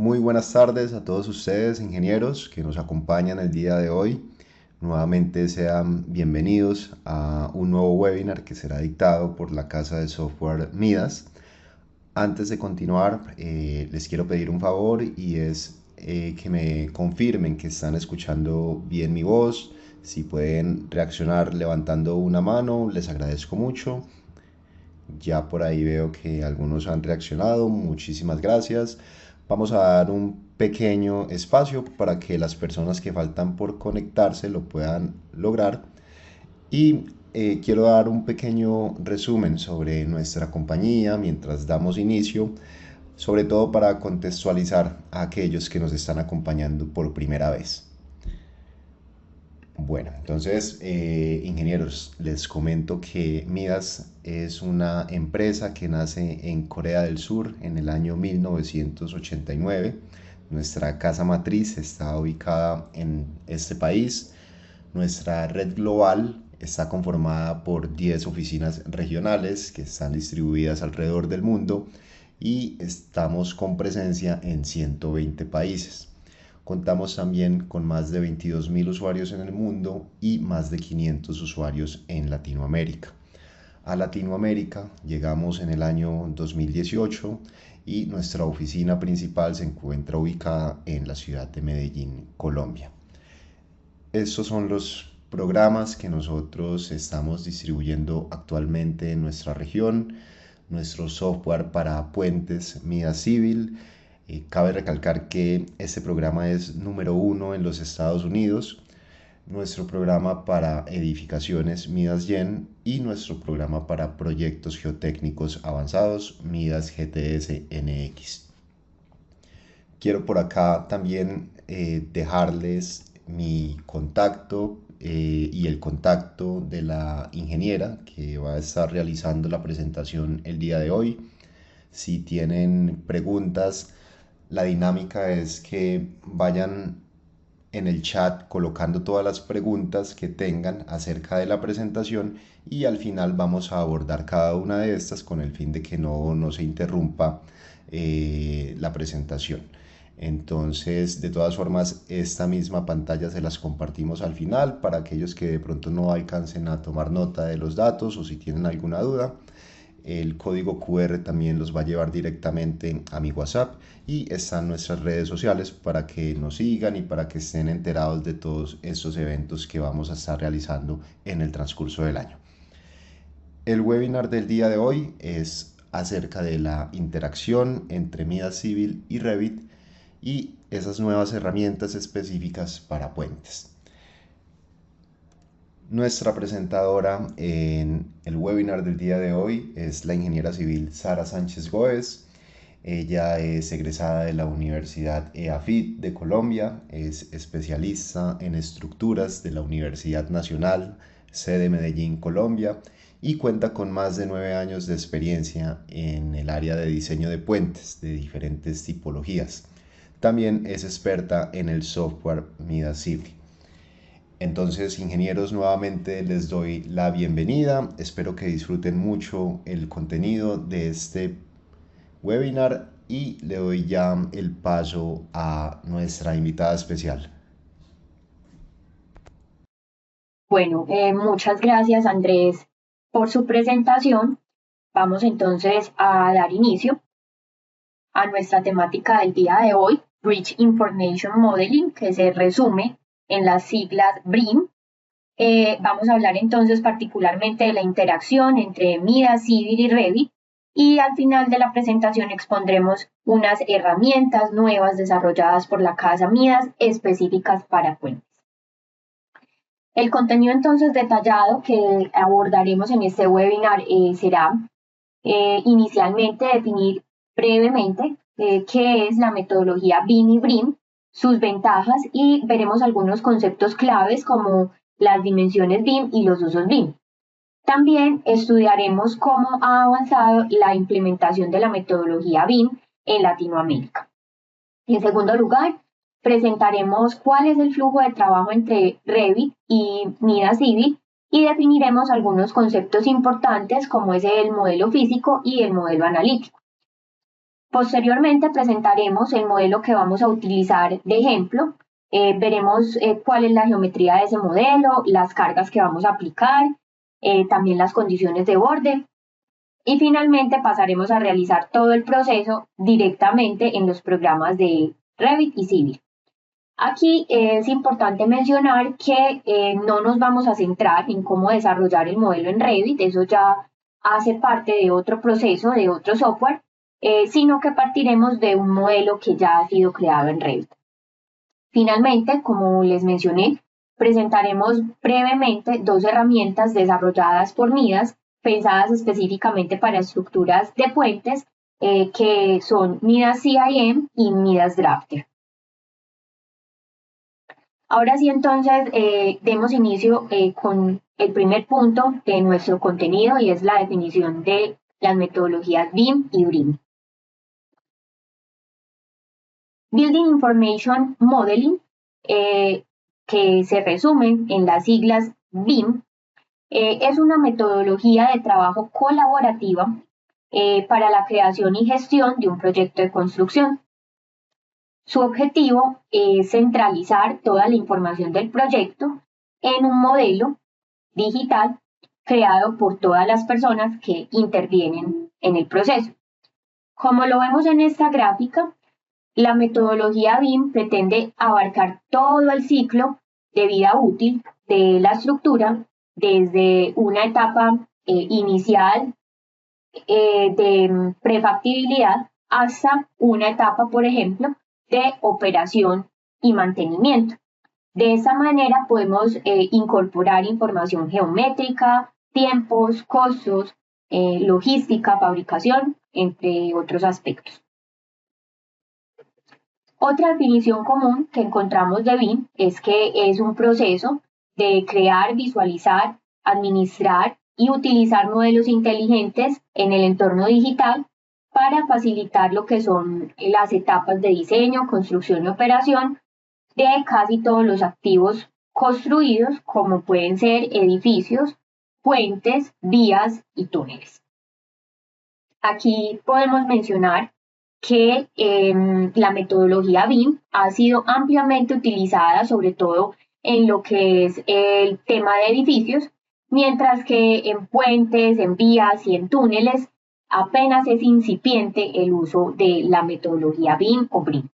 Muy buenas tardes a todos ustedes, ingenieros, que nos acompañan el día de hoy. Nuevamente sean bienvenidos a un nuevo webinar que será dictado por la casa de software Midas. Antes de continuar, les quiero pedir un favor y es que me confirmen que están escuchando bien mi voz. Si pueden reaccionar levantando una mano, les agradezco mucho. Ya por ahí veo que algunos han reaccionado. Muchísimas gracias. Vamos a dar un pequeño espacio para que las personas que faltan por conectarse lo puedan lograr. Y quiero dar un pequeño resumen sobre nuestra compañía mientras damos inicio, sobre todo para contextualizar a aquellos que nos están acompañando por primera vez. Bueno, entonces, ingenieros, les comento que Midas es una empresa que nace en Corea del Sur en el año 1989. Nuestra casa matriz está ubicada en este país. Nuestra red global está conformada por 10 oficinas regionales que están distribuidas alrededor del mundo y estamos con presencia en 120 países. Contamos también con más de 22.000 usuarios en el mundo y más de 500 usuarios en Latinoamérica. A Latinoamérica llegamos en el año 2018 y nuestra oficina principal se encuentra ubicada en la ciudad de Medellín, Colombia. Estos son los programas que nosotros estamos distribuyendo actualmente en nuestra región. Nuestro software para puentes Midas Civil. Cabe recalcar que este programa es número 1 en los Estados Unidos. Nuestro programa para edificaciones Midas Gen y nuestro programa para proyectos geotécnicos avanzados Midas GTS NX. Quiero por acá también dejarles mi contacto y el contacto de la ingeniera que va a estar realizando la presentación el día de hoy. Si tienen preguntas, la dinámica es que vayan en el chat colocando todas las preguntas que tengan acerca de la presentación y al final vamos a abordar cada una de estas con el fin de que no se interrumpa la presentación. Entonces, de todas formas, esta misma pantalla se las compartimos al final para aquellos que de pronto no alcancen a tomar nota de los datos o si tienen alguna duda. El código QR también los va a llevar directamente a mi WhatsApp y están nuestras redes sociales para que nos sigan y para que estén enterados de todos estos eventos que vamos a estar realizando en el transcurso del año. El webinar del día de hoy es acerca de la interacción entre Midas Civil y Revit y esas nuevas herramientas específicas para puentes. Nuestra presentadora en el webinar del día de hoy es la ingeniera civil Sara Sánchez Góez. Ella es egresada de la Universidad EAFIT de Colombia, es especialista en estructuras de la Universidad Nacional, sede Medellín, Colombia, y cuenta con más de 9 años de experiencia en el área de diseño de puentes de diferentes tipologías. También es experta en el software Midas Civil. Entonces, ingenieros, nuevamente les doy la bienvenida. Espero que disfruten mucho el contenido de este webinar y le doy ya el paso a nuestra invitada especial. Bueno, muchas gracias Andrés por su presentación. Vamos entonces a dar inicio a nuestra temática del día de hoy, Bridge Information Modeling, que se resume en las siglas BRIM. Vamos a hablar entonces particularmente de la interacción entre Midas Civil y Revit y al final de la presentación expondremos unas herramientas nuevas desarrolladas por la casa Midas específicas para puentes. El contenido entonces detallado que abordaremos en este webinar será inicialmente definir brevemente qué es la metodología BIM y BRIM, sus ventajas y veremos algunos conceptos claves como las dimensiones BIM y los usos BIM. También estudiaremos cómo ha avanzado la implementación de la metodología BIM en Latinoamérica. En segundo lugar, presentaremos cuál es el flujo de trabajo entre Revit y Midas Civil y definiremos algunos conceptos importantes como es el modelo físico y el modelo analítico. Posteriormente presentaremos el modelo que vamos a utilizar de ejemplo. Veremos cuál es la geometría de ese modelo, las cargas que vamos a aplicar, también las condiciones de borde. Y finalmente pasaremos a realizar todo el proceso directamente en los programas de Revit y Civil. Aquí es importante mencionar que no nos vamos a centrar en cómo desarrollar el modelo en Revit, eso ya hace parte de otro proceso, de otro software, sino que partiremos de un modelo que ya ha sido creado en Revit. Finalmente, como les mencioné, presentaremos brevemente dos herramientas desarrolladas por Midas, pensadas específicamente para estructuras de puentes, que son Midas CIM y Midas Drafter. Ahora sí, entonces, demos inicio con el primer punto de nuestro contenido y es la definición de las metodologías BIM y BRIM. Building Information Modeling, que se resume en las siglas BIM, es una metodología de trabajo colaborativa para la creación y gestión de un proyecto de construcción. Su objetivo es centralizar toda la información del proyecto en un modelo digital creado por todas las personas que intervienen en el proceso. Como lo vemos en esta gráfica, la metodología BIM pretende abarcar todo el ciclo de vida útil de la estructura, desde una etapa inicial de prefactibilidad hasta una etapa, por ejemplo, de operación y mantenimiento. De esta manera podemos incorporar información geométrica, tiempos, costos, logística, fabricación, entre otros aspectos. Otra definición común que encontramos de BIM es que es un proceso de crear, visualizar, administrar y utilizar modelos inteligentes en el entorno digital para facilitar lo que son las etapas de diseño, construcción y operación de casi todos los activos construidos, como pueden ser edificios, puentes, vías y túneles. Aquí podemos mencionar que la metodología BIM ha sido ampliamente utilizada, sobre todo en lo que es el tema de edificios, mientras que en puentes, en vías y en túneles apenas es incipiente el uso de la metodología BIM o BRIM.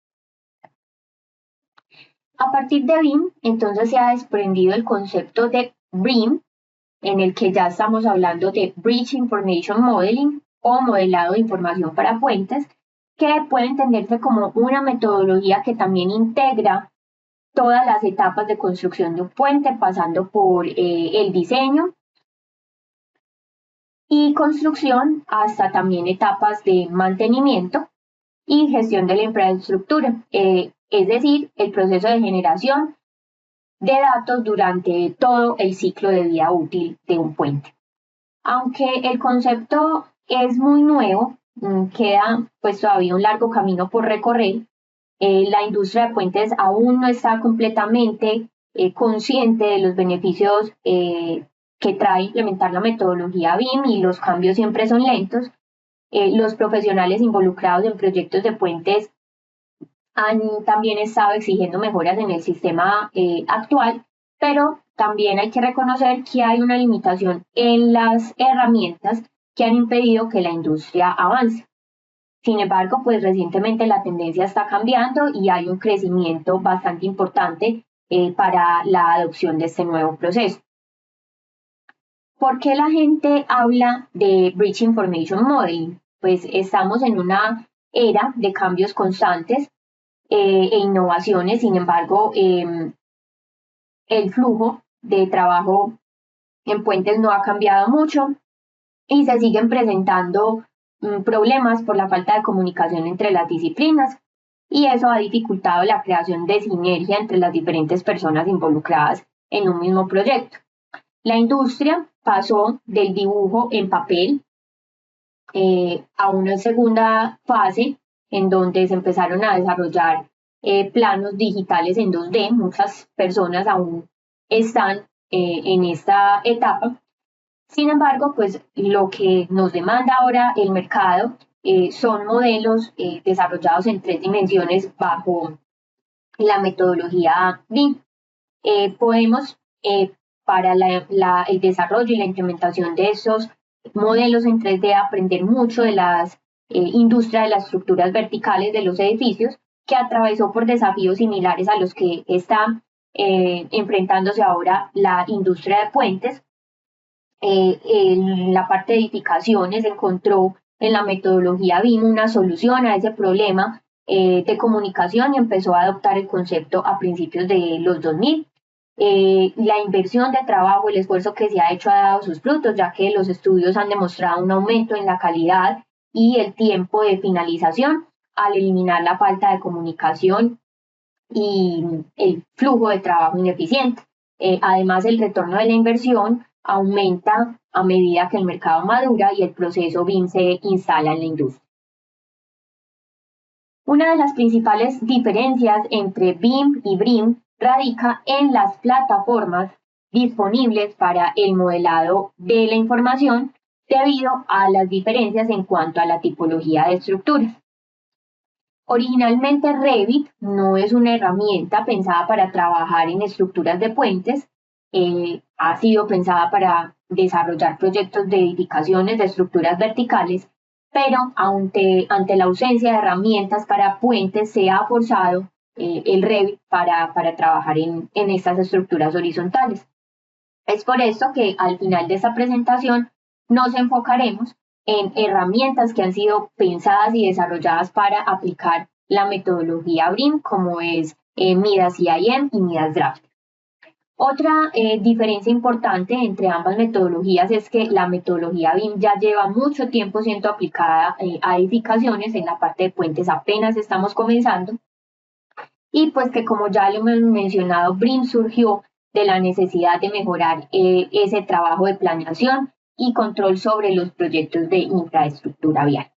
A partir de BIM, entonces se ha desprendido el concepto de BRIM, en el que ya estamos hablando de Bridge Information Modeling o modelado de información para puentes, que puede entenderse como una metodología que también integra todas las etapas de construcción de un puente, pasando por el diseño y construcción hasta también etapas de mantenimiento y gestión de la infraestructura, es decir, el proceso de generación de datos durante todo el ciclo de vida útil de un puente. Aunque el concepto es muy nuevo, queda pues todavía un largo camino por recorrer. La industria de puentes aún no está completamente consciente de los beneficios que trae implementar la metodología BIM y los cambios siempre son lentos. Los profesionales involucrados en proyectos de puentes han también estado exigiendo mejoras en el sistema actual, pero también hay que reconocer que hay una limitación en las herramientas que han impedido que la industria avance. Sin embargo, pues recientemente la tendencia está cambiando y hay un crecimiento bastante importante para la adopción de este nuevo proceso. ¿Por qué la gente habla de Bridge Information Modeling? Pues estamos en una era de cambios constantes e innovaciones, sin embargo, el flujo de trabajo en puentes no ha cambiado mucho y se siguen presentando problemas por la falta de comunicación entre las disciplinas y eso ha dificultado la creación de sinergia entre las diferentes personas involucradas en un mismo proyecto. La industria pasó del dibujo en papel a una segunda fase en donde se empezaron a desarrollar planos digitales en 2D. Muchas personas aún están en esta etapa. Sin embargo, pues lo que nos demanda ahora el mercado son modelos desarrollados en 3 dimensiones bajo la metodología BIM. Podemos, para el desarrollo y la implementación de esos modelos en 3D, aprender mucho de las industria de las estructuras verticales de los edificios, que atravesó por desafíos similares a los que está enfrentándose ahora la industria de puentes. En la parte de edificaciones encontró en la metodología BIM una solución a ese problema de comunicación y empezó a adoptar el concepto a principios de los 2000. La inversión de trabajo, el esfuerzo que se ha hecho ha dado sus frutos, ya que los estudios han demostrado un aumento en la calidad y el tiempo de finalización al eliminar la falta de comunicación y el flujo de trabajo ineficiente. Además, el retorno de la inversión aumenta a medida que el mercado madura y el proceso BIM se instala en la industria. Una de las principales diferencias entre BIM y BRIM radica en las plataformas disponibles para el modelado de la información debido a las diferencias en cuanto a la tipología de estructuras. Originalmente Revit no es una herramienta pensada para trabajar en estructuras de puentes, ha sido pensada para desarrollar proyectos de edificaciones de estructuras verticales, pero ante la ausencia de herramientas para puentes se ha forzado el Revit para trabajar en estas estructuras horizontales. Es por esto que al final de esta presentación nos enfocaremos en herramientas que han sido pensadas y desarrolladas para aplicar la metodología BRIM, como es Midas IAM y Midas Draft. Otra diferencia importante entre ambas metodologías es que la metodología BIM ya lleva mucho tiempo siendo aplicada a edificaciones. En la parte de puentes apenas estamos comenzando, y pues que, como ya lo hemos mencionado, BRIM surgió de la necesidad de mejorar ese trabajo de planeación y control sobre los proyectos de infraestructura vial.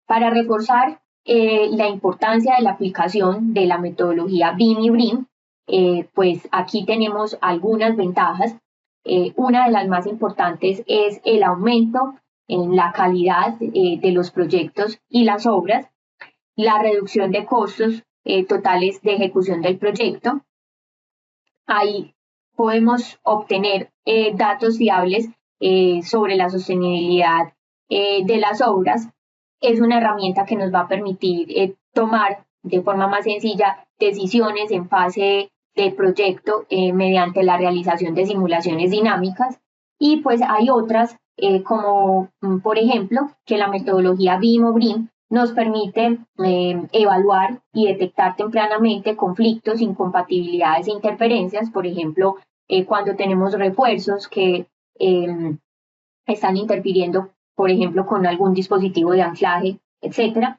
Para reforzar la importancia de la aplicación de la metodología BIM y BRIM, pues aquí tenemos algunas ventajas. Una de las más importantes es el aumento en la calidad de los proyectos y las obras, la reducción de costos totales de ejecución del proyecto. Ahí podemos obtener datos fiables sobre la sostenibilidad de las obras. Es una herramienta que nos va a permitir tomar de forma más sencilla decisiones en fase de proyecto mediante la realización de simulaciones dinámicas. Y pues hay otras como por ejemplo que la metodología BIM o BRIM nos permite evaluar y detectar tempranamente conflictos, incompatibilidades e interferencias. Por ejemplo, cuando tenemos refuerzos que están interfiriendo, por ejemplo, con algún dispositivo de anclaje, etc.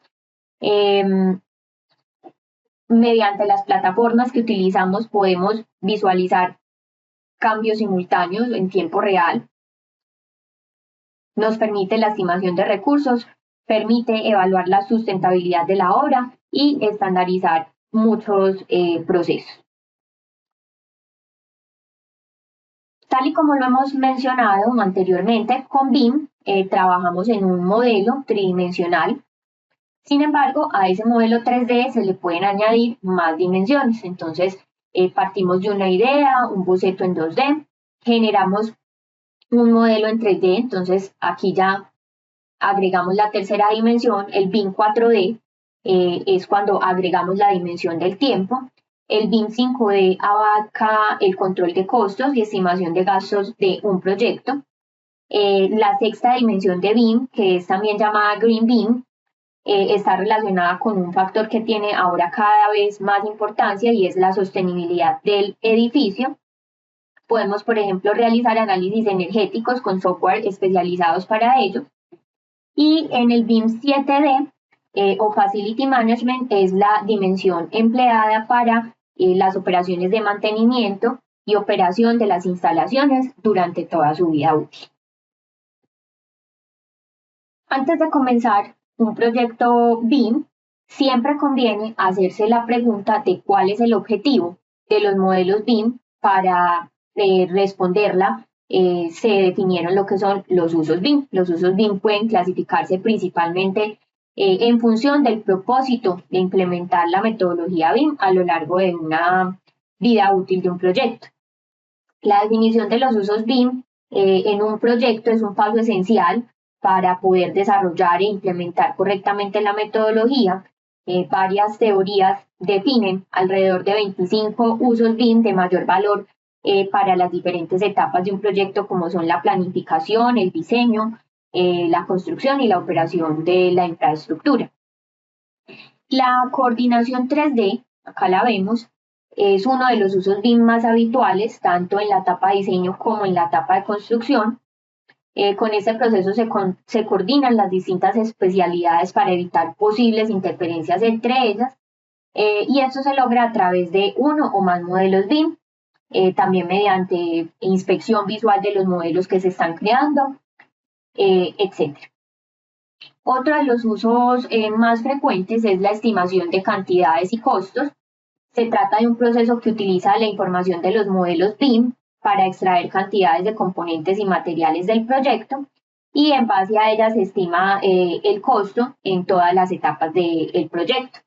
Mediante las plataformas que utilizamos podemos visualizar cambios simultáneos en tiempo real. Nos permite la estimación de recursos, permite evaluar la sustentabilidad de la obra y estandarizar muchos procesos. Tal y como lo hemos mencionado anteriormente, con BIM trabajamos en un modelo tridimensional. Sin embargo, a ese modelo 3D se le pueden añadir más dimensiones. Entonces, partimos de una idea, un boceto en 2D, generamos un modelo en 3D. Entonces, aquí ya agregamos la tercera dimensión. El BIM 4D es cuando agregamos la dimensión del tiempo. El BIM 5D abarca el control de costos y estimación de gastos de un proyecto. La sexta dimensión de BIM, que es también llamada Green BIM, está relacionada con un factor que tiene ahora cada vez más importancia y es la sostenibilidad del edificio. Podemos, por ejemplo, realizar análisis energéticos con software especializados para ello. Y en el BIM 7D o Facility Management es la dimensión empleada para las operaciones de mantenimiento y operación de las instalaciones durante toda su vida útil. Antes de comenzar un proyecto BIM, siempre conviene hacerse la pregunta de cuál es el objetivo de los modelos BIM para responderla se definieron lo que son los usos BIM. Los usos BIM pueden clasificarse principalmente en función del propósito de implementar la metodología BIM a lo largo de una vida útil de un proyecto. La definición de los usos BIM en un proyecto es un paso esencial para poder desarrollar e implementar correctamente la metodología. Varias teorías definen alrededor de 25 usos BIM de mayor valor para las diferentes etapas de un proyecto, como son la planificación, el diseño, la construcción y la operación de la infraestructura. La coordinación 3D, acá la vemos, es uno de los usos BIM más habituales, tanto en la etapa de diseño como en la etapa de construcción. Con este proceso se coordinan las distintas especialidades para evitar posibles interferencias entre ellas, y esto se logra a través de uno o más modelos BIM, también mediante inspección visual de los modelos que se están creando, etc. Otro de los usos más frecuentes es la estimación de cantidades y costos. Se trata de un proceso que utiliza la información de los modelos BIM para extraer cantidades de componentes y materiales del proyecto, y en base a ellas se estima el costo en todas las etapas del proyecto.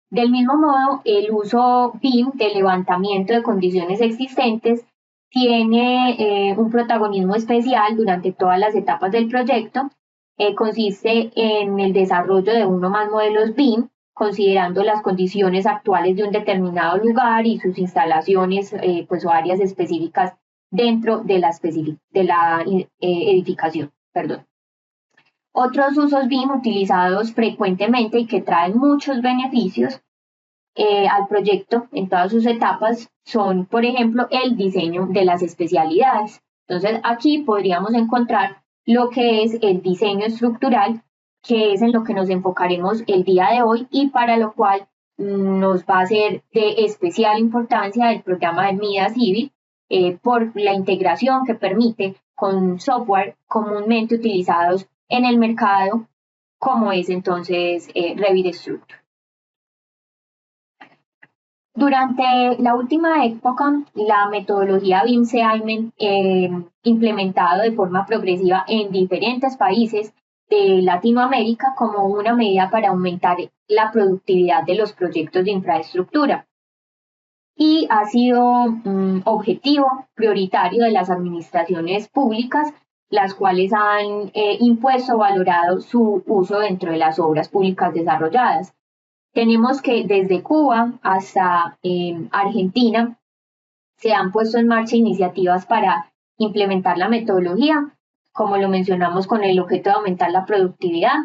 Del mismo modo, el uso BIM de levantamiento de condiciones existentes tiene un protagonismo especial durante todas las etapas del proyecto. Consiste en el desarrollo de uno o más modelos BIM, considerando las condiciones actuales de un determinado lugar y sus instalaciones pues, o áreas específicas dentro de la edificación. Perdón. Otros usos BIM utilizados frecuentemente y que traen muchos beneficios al proyecto en todas sus etapas son, por ejemplo, el diseño de las especialidades. Entonces, aquí podríamos encontrar lo que es el diseño estructural, que es en lo que nos enfocaremos el día de hoy y para lo cual nos va a ser de especial importancia el programa de MIDA Civil por la integración que permite con software comúnmente utilizados en el mercado, como es entonces Revit Structure. Durante la última época, la metodología BIM se ha implementado de forma progresiva en diferentes países de Latinoamérica como una medida para aumentar la productividad de los proyectos de infraestructura. Y ha sido objetivo prioritario de las administraciones públicas, las cuales han impuesto o valorado su uso dentro de las obras públicas desarrolladas. Tenemos que desde Cuba hasta Argentina se han puesto en marcha iniciativas para implementar la metodología, como lo mencionamos con el objeto de aumentar la productividad.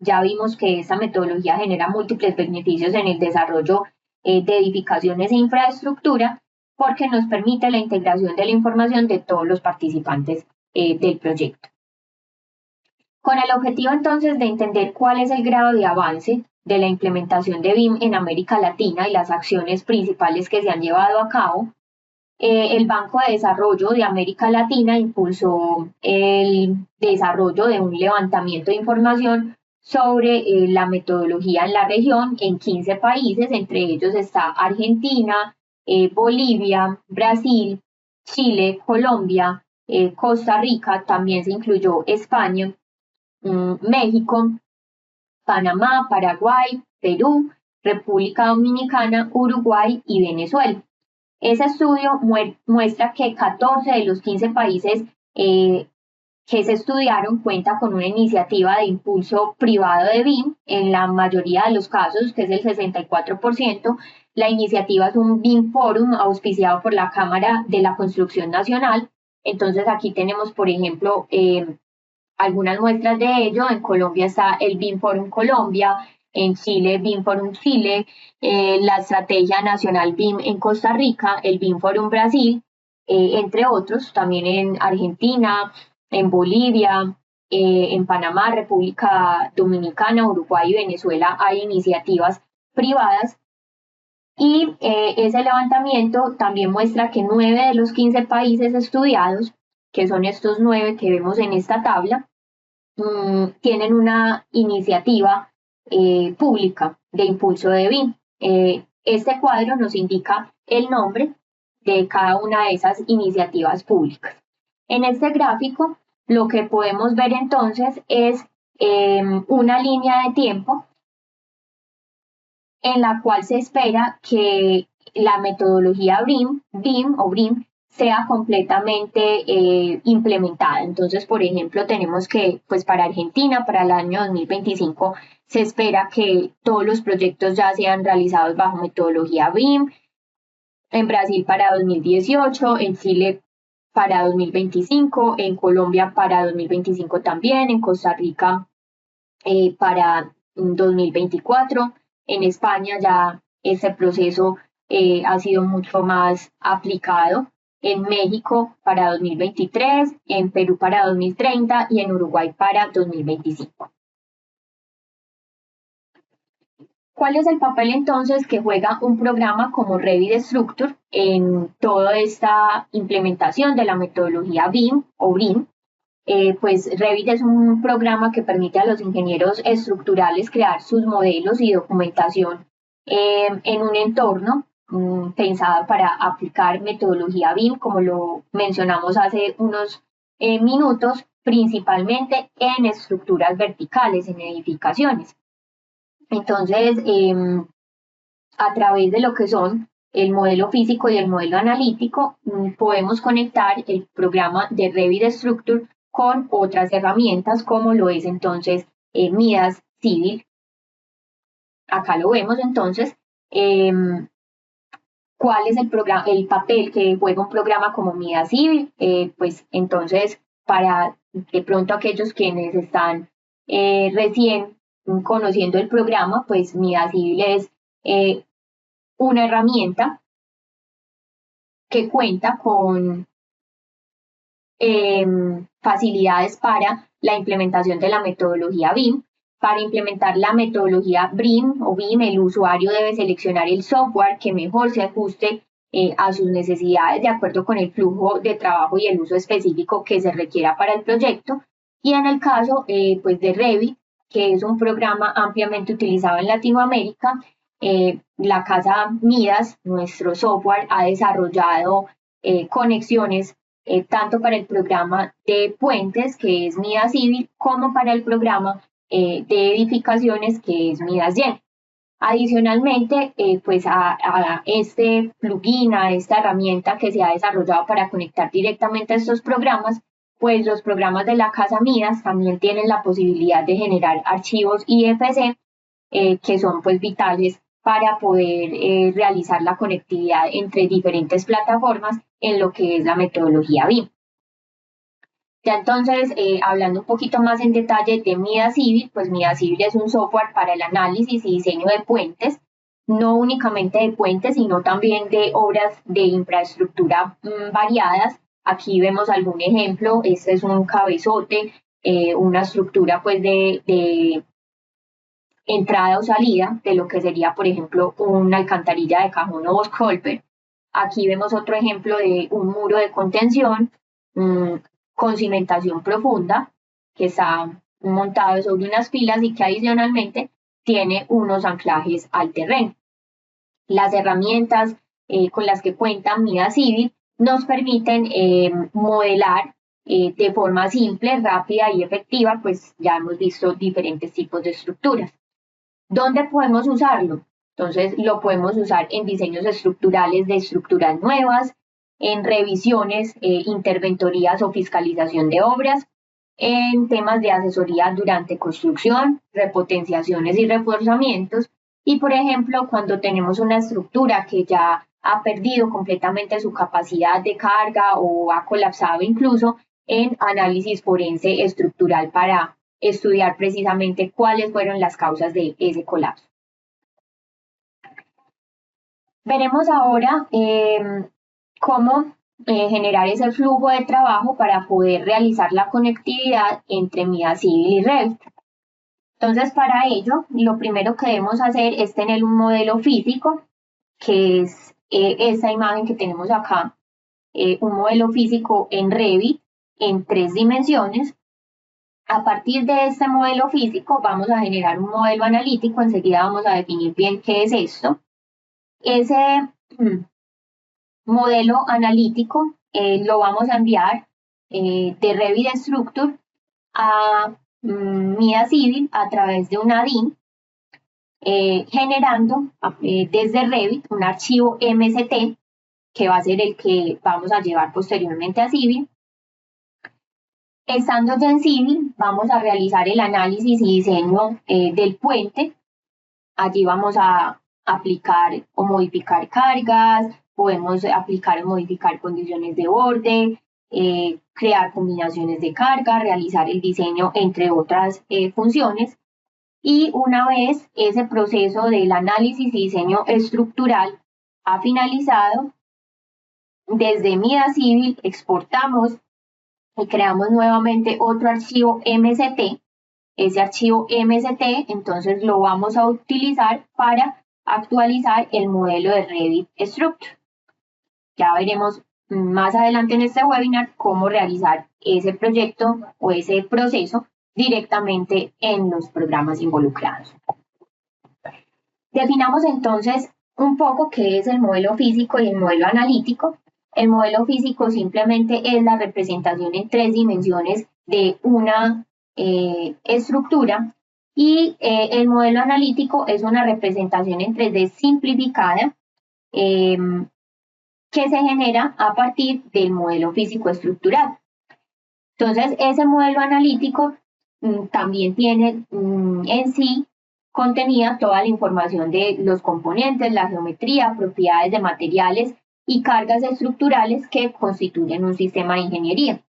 Ya vimos que esta metodología genera múltiples beneficios en el desarrollo de edificaciones e infraestructura, porque nos permite la integración de la información de todos los participantes del proyecto. Con el objetivo entonces de entender cuál es el grado de avance de la implementación de BIM en América Latina y las acciones principales que se han llevado a cabo, el Banco de Desarrollo de América Latina impulsó el desarrollo de un levantamiento de información sobre la metodología en la región en 15 países, entre ellos está Argentina, Bolivia, Brasil, Chile, Colombia, Costa Rica, también se incluyó España, México, Panamá, Paraguay, Perú, República Dominicana, Uruguay y Venezuela. Ese estudio muestra que 14 de los 15 países que se estudiaron cuenta con una iniciativa de impulso privado de BIM. En la mayoría de los casos, que es el 64%, la iniciativa es un BIM Forum auspiciado por la Cámara de la Construcción Nacional. Entonces aquí tenemos, por ejemplo, algunas muestras de ello. En Colombia está el BIM Forum Colombia, en Chile BIM Forum Chile, la Estrategia Nacional BIM en Costa Rica, el BIM Forum Brasil, entre otros, también en Argentina, en Bolivia, en Panamá, República Dominicana, Uruguay y Venezuela hay iniciativas privadas. Y ese levantamiento también muestra que 9 de los 15 países estudiados, que son estos 9 que vemos en esta tabla, tienen una iniciativa pública de impulso de BIM. Este cuadro nos indica el nombre de cada una de esas iniciativas públicas. En este gráfico, lo que podemos ver entonces es una línea de tiempo en la cual se espera que la metodología BIM sea completamente implementada. Entonces, por ejemplo, tenemos que, pues para Argentina, para el año 2025, se espera que todos los proyectos ya sean realizados bajo metodología BIM, en Brasil para 2018, en Chile para 2025, en Colombia para 2025 también, en Costa Rica para 2024. En España ya ese proceso ha sido mucho más aplicado. En México para 2023, en Perú para 2030 y en Uruguay para 2025. ¿Cuál es el papel entonces que juega un programa como Revit Structure en toda esta implementación de la metodología BIM o BRIM? Pues Revit es un programa que permite a los ingenieros estructurales crear sus modelos y documentación en un entorno pensado para aplicar metodología BIM, como lo mencionamos hace unos minutos, principalmente en estructuras verticales, en edificaciones. Entonces, a través de lo que son el modelo físico y el modelo analítico, podemos conectar el programa de Revit Structure con otras herramientas como lo es entonces Midas Civil. Acá lo vemos entonces. ¿Cuál es el papel que juega un programa como Midas Civil? Pues entonces, para de pronto aquellos quienes están recién conociendo el programa, pues Midas Civil es una herramienta que cuenta con facilidades para la implementación de la metodología BIM. Para implementar la metodología BRIM o BIM, el usuario debe seleccionar el software que mejor se ajuste a sus necesidades de acuerdo con el flujo de trabajo y el uso específico que se requiera para el proyecto. Y en el caso pues de Revit, que es un programa ampliamente utilizado en Latinoamérica, la casa Midas, nuestro software, ha desarrollado conexiones tanto para el programa de puentes, que es Midas Civil, como para el programa de edificaciones, que es Midas Gen. Adicionalmente, pues a este plugin, a esta herramienta que se ha desarrollado para conectar directamente a estos programas, pues los programas de la casa Midas también tienen la posibilidad de generar archivos IFC que son pues vitales para poder realizar la conectividad entre diferentes plataformas en lo que es la metodología BIM. Ya entonces, hablando un poquito más en detalle de Midas Civil, pues Midas Civil es un software para el análisis y diseño de puentes, no únicamente de puentes, sino también de obras de infraestructura variadas. Aquí vemos algún ejemplo, este es un cabezote, una estructura pues de entrada o salida de lo que sería, por ejemplo, una alcantarilla de cajón o Boscrolper. Aquí vemos otro ejemplo de un muro de contención con cimentación profunda que está montado sobre unas pilas y que adicionalmente tiene unos anclajes al terreno. Las herramientas con las que cuenta Midas Civil nos permiten modelar de forma simple, rápida y efectiva, pues ya hemos visto diferentes tipos de estructuras. ¿Dónde podemos usarlo? Entonces lo podemos usar en diseños estructurales de estructuras nuevas, en revisiones, interventorías o fiscalización de obras, en temas de asesoría durante construcción, repotenciaciones y reforzamientos, y por ejemplo, cuando tenemos una estructura que ya ha perdido completamente su capacidad de carga o ha colapsado incluso en análisis forense estructural para estudiar precisamente cuáles fueron las causas de ese colapso. Veremos ahora cómo generar ese flujo de trabajo para poder realizar la conectividad entre Midas Civil y Revit. Entonces, para ello, lo primero que debemos hacer es tener un modelo físico, que es esta imagen que tenemos acá, un modelo físico en Revit en 3 dimensiones. A partir de este modelo físico vamos a generar un modelo analítico, enseguida vamos a definir bien qué es esto. Ese modelo analítico lo vamos a enviar de Revit Structure a MIDA Civil a través de una DIN, generando desde Revit un archivo MST, que va a ser el que vamos a llevar posteriormente a Civil. Estando ya en Civil, vamos a realizar el análisis y diseño del puente. Allí vamos a aplicar o modificar cargas, podemos aplicar o modificar condiciones de borde, crear combinaciones de carga, realizar el diseño, entre otras funciones. Y una vez ese proceso del análisis y diseño estructural ha finalizado, desde MIDA Civil exportamos y creamos nuevamente otro archivo MST. Ese archivo MST entonces lo vamos a utilizar para actualizar el modelo de Revit Structure. Ya veremos más adelante en este webinar cómo realizar ese proyecto o ese proceso directamente en los programas involucrados. Definamos entonces un poco qué es el modelo físico y el modelo analítico. El modelo físico simplemente es la representación en 3 dimensiones de una estructura, y el modelo analítico es una representación en 3D simplificada que se genera a partir del modelo físico estructural. Entonces, ese modelo analítico también tiene en sí contenida toda la información de los componentes, la geometría, propiedades de materiales y cargas estructurales que constituyen un sistema de ingeniería.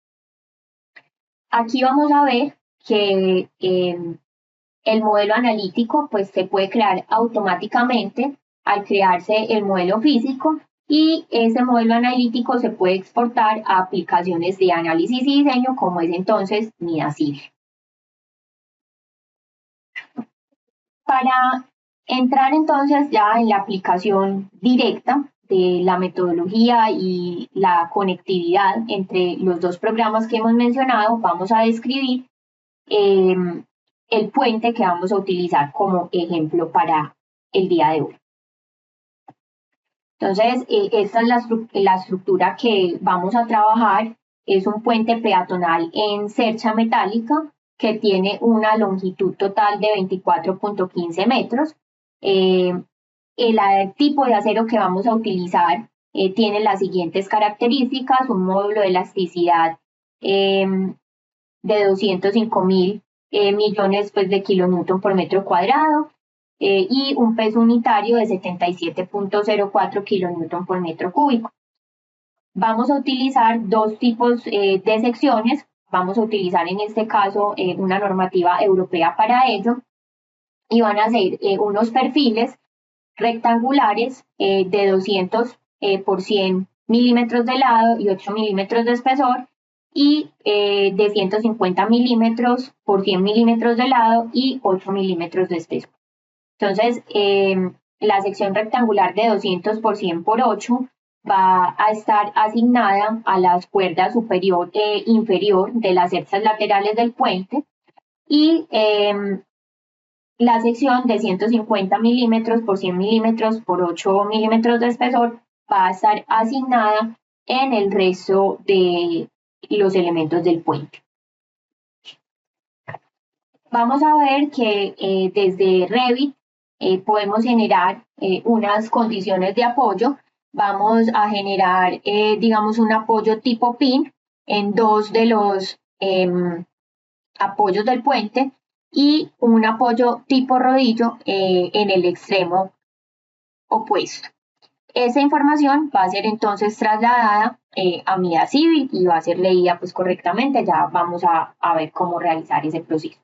Aquí vamos a ver que el modelo analítico pues se puede crear automáticamente al crearse el modelo físico, y ese modelo analítico se puede exportar a aplicaciones de análisis y diseño, como es entonces MIDA Civil. Para entrar entonces ya en la aplicación directa de la metodología y la conectividad entre los dos programas que hemos mencionado, vamos a describir el puente que vamos a utilizar como ejemplo para el día de hoy. Entonces, esta es la estructura que vamos a trabajar. Es un puente peatonal en cercha metálica que tiene una longitud total de 24.15 metros. El tipo de acero que vamos a utilizar tiene las siguientes características: un módulo de elasticidad de 205.000 millones pues, de kilonewton por metro cuadrado, y un peso unitario de 77.04 kilonewton por metro cúbico. Vamos a utilizar dos tipos de secciones. Vamos a utilizar en este caso una normativa europea para ello, y van a ser unos perfiles rectangulares de 200 por 100 milímetros de lado y 8 milímetros de espesor, y de 150 milímetros por 100 milímetros de lado y 8 milímetros de espesor. Entonces, la sección rectangular de 200 por 100 por 8 va a estar asignada a las cuerdas superior e inferior de las cerchas laterales del puente, y la sección de 150 milímetros por 100 milímetros por 8 milímetros de espesor va a estar asignada en el resto de los elementos del puente. Vamos a ver que desde Revit podemos generar unas condiciones de apoyo. Vamos a generar, digamos, un apoyo tipo pin en dos de los apoyos del puente, y un apoyo tipo rodillo en el extremo opuesto. Esa información va a ser entonces trasladada a MIDA Civil y va a ser leída pues correctamente. Ya vamos a ver cómo realizar ese proceso.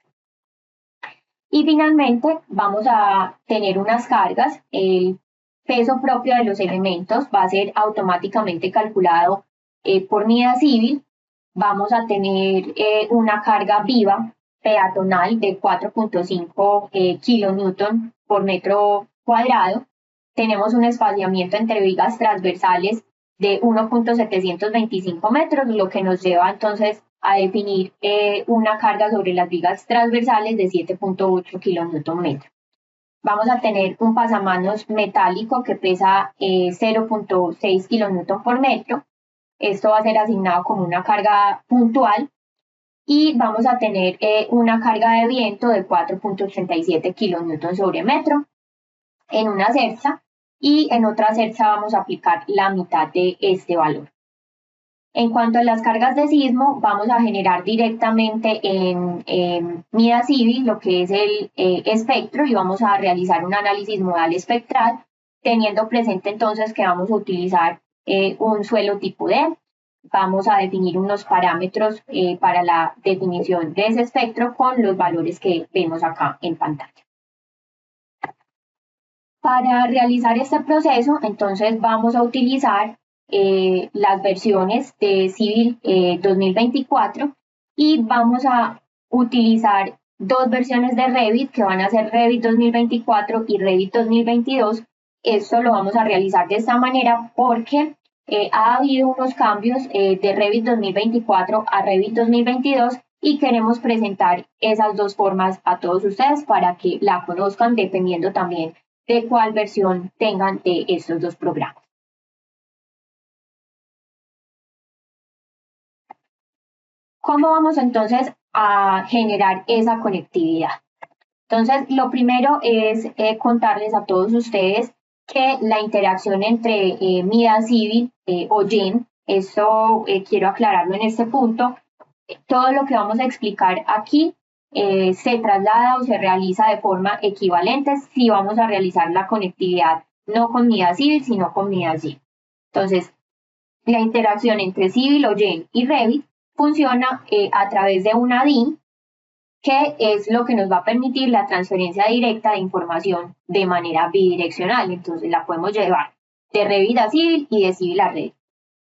Y finalmente vamos a tener unas cargas. El peso propio de los elementos va a ser automáticamente calculado por MIDA Civil. Vamos a tener una carga viva peatonal de 4.5 kilonewton por metro cuadrado. Tenemos un espaciamiento entre vigas transversales de 1.725 metros, lo que nos lleva entonces a definir una carga sobre las vigas transversales de 7.8 kilonewton metro. Vamos a tener un pasamanos metálico que pesa 0.6 kilonewton por metro. Esto va a ser asignado como una carga puntual y vamos a tener una carga de viento de 4.87 kilonewton sobre metro en una cerza y en otra cerza vamos a aplicar la mitad de este valor. En cuanto a las cargas de sismo, vamos a generar directamente en MIDA Civil lo que es el espectro y vamos a realizar un análisis modal espectral, teniendo presente entonces que vamos a utilizar un suelo tipo D. Vamos a definir unos parámetros para la definición de ese espectro con los valores que vemos acá en pantalla. Para realizar este proceso, entonces vamos a utilizar las versiones de Civil 2024 y vamos a utilizar dos versiones de Revit que van a ser Revit 2024 y Revit 2022. Esto lo vamos a realizar de esta manera porque ha habido unos cambios de Revit 2024 a Revit 2022 y queremos presentar esas dos formas a todos ustedes para que la conozcan dependiendo también de cuál versión tengan de estos dos programas. ¿Cómo vamos entonces a generar esa conectividad? Entonces, lo primero es contarles a todos ustedes que la interacción entre MIDA Civil o GEM, esto quiero aclararlo en este punto, todo lo que vamos a explicar aquí se traslada o se realiza de forma equivalente si vamos a realizar la conectividad no con MIDA Civil, sino con MIDA GEM. Entonces, la interacción entre Civil o GEM y Revit funciona a través de una DIN, que es lo que nos va a permitir la transferencia directa de información de manera bidireccional. Entonces, la podemos llevar de Revit a Civil y de Civil a Revit.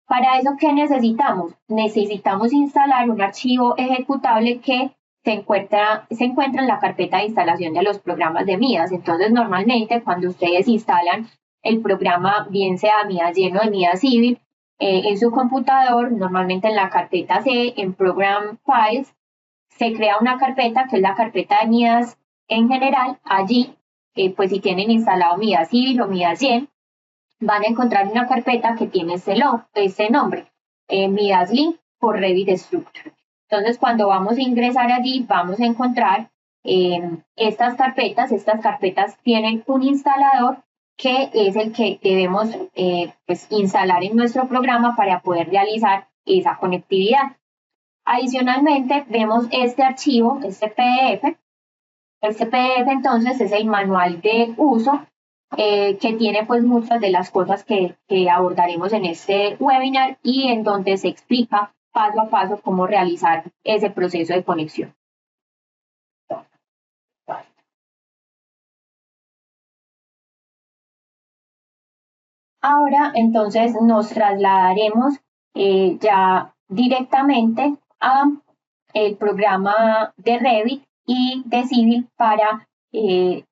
Para eso, ¿qué necesitamos? Necesitamos instalar un archivo ejecutable que se encuentra en la carpeta de instalación de los programas de MIDAS. Entonces, normalmente, cuando ustedes instalan el programa, bien sea MIDAS lleno de MIDAS Civil, en su computador, normalmente en la carpeta C, en Program Files, se crea una carpeta que es la carpeta de MIDAS en general. Allí, pues si tienen instalado MIDAS Civil o MIDAS GEM, van a encontrar una carpeta que tiene este nombre, MIDAS Link por Revit Structure. Entonces, cuando vamos a ingresar allí, vamos a encontrar estas carpetas tienen un instalador que es el que debemos pues, instalar en nuestro programa para poder realizar esa conectividad. Adicionalmente, vemos este archivo, este PDF. Este PDF entonces es el manual de uso que tiene pues muchas de las cosas que abordaremos en este webinar y en donde se explica paso a paso cómo realizar ese proceso de conexión. Ahora entonces nos trasladaremos ya directamente a el programa de Revit y de Civil para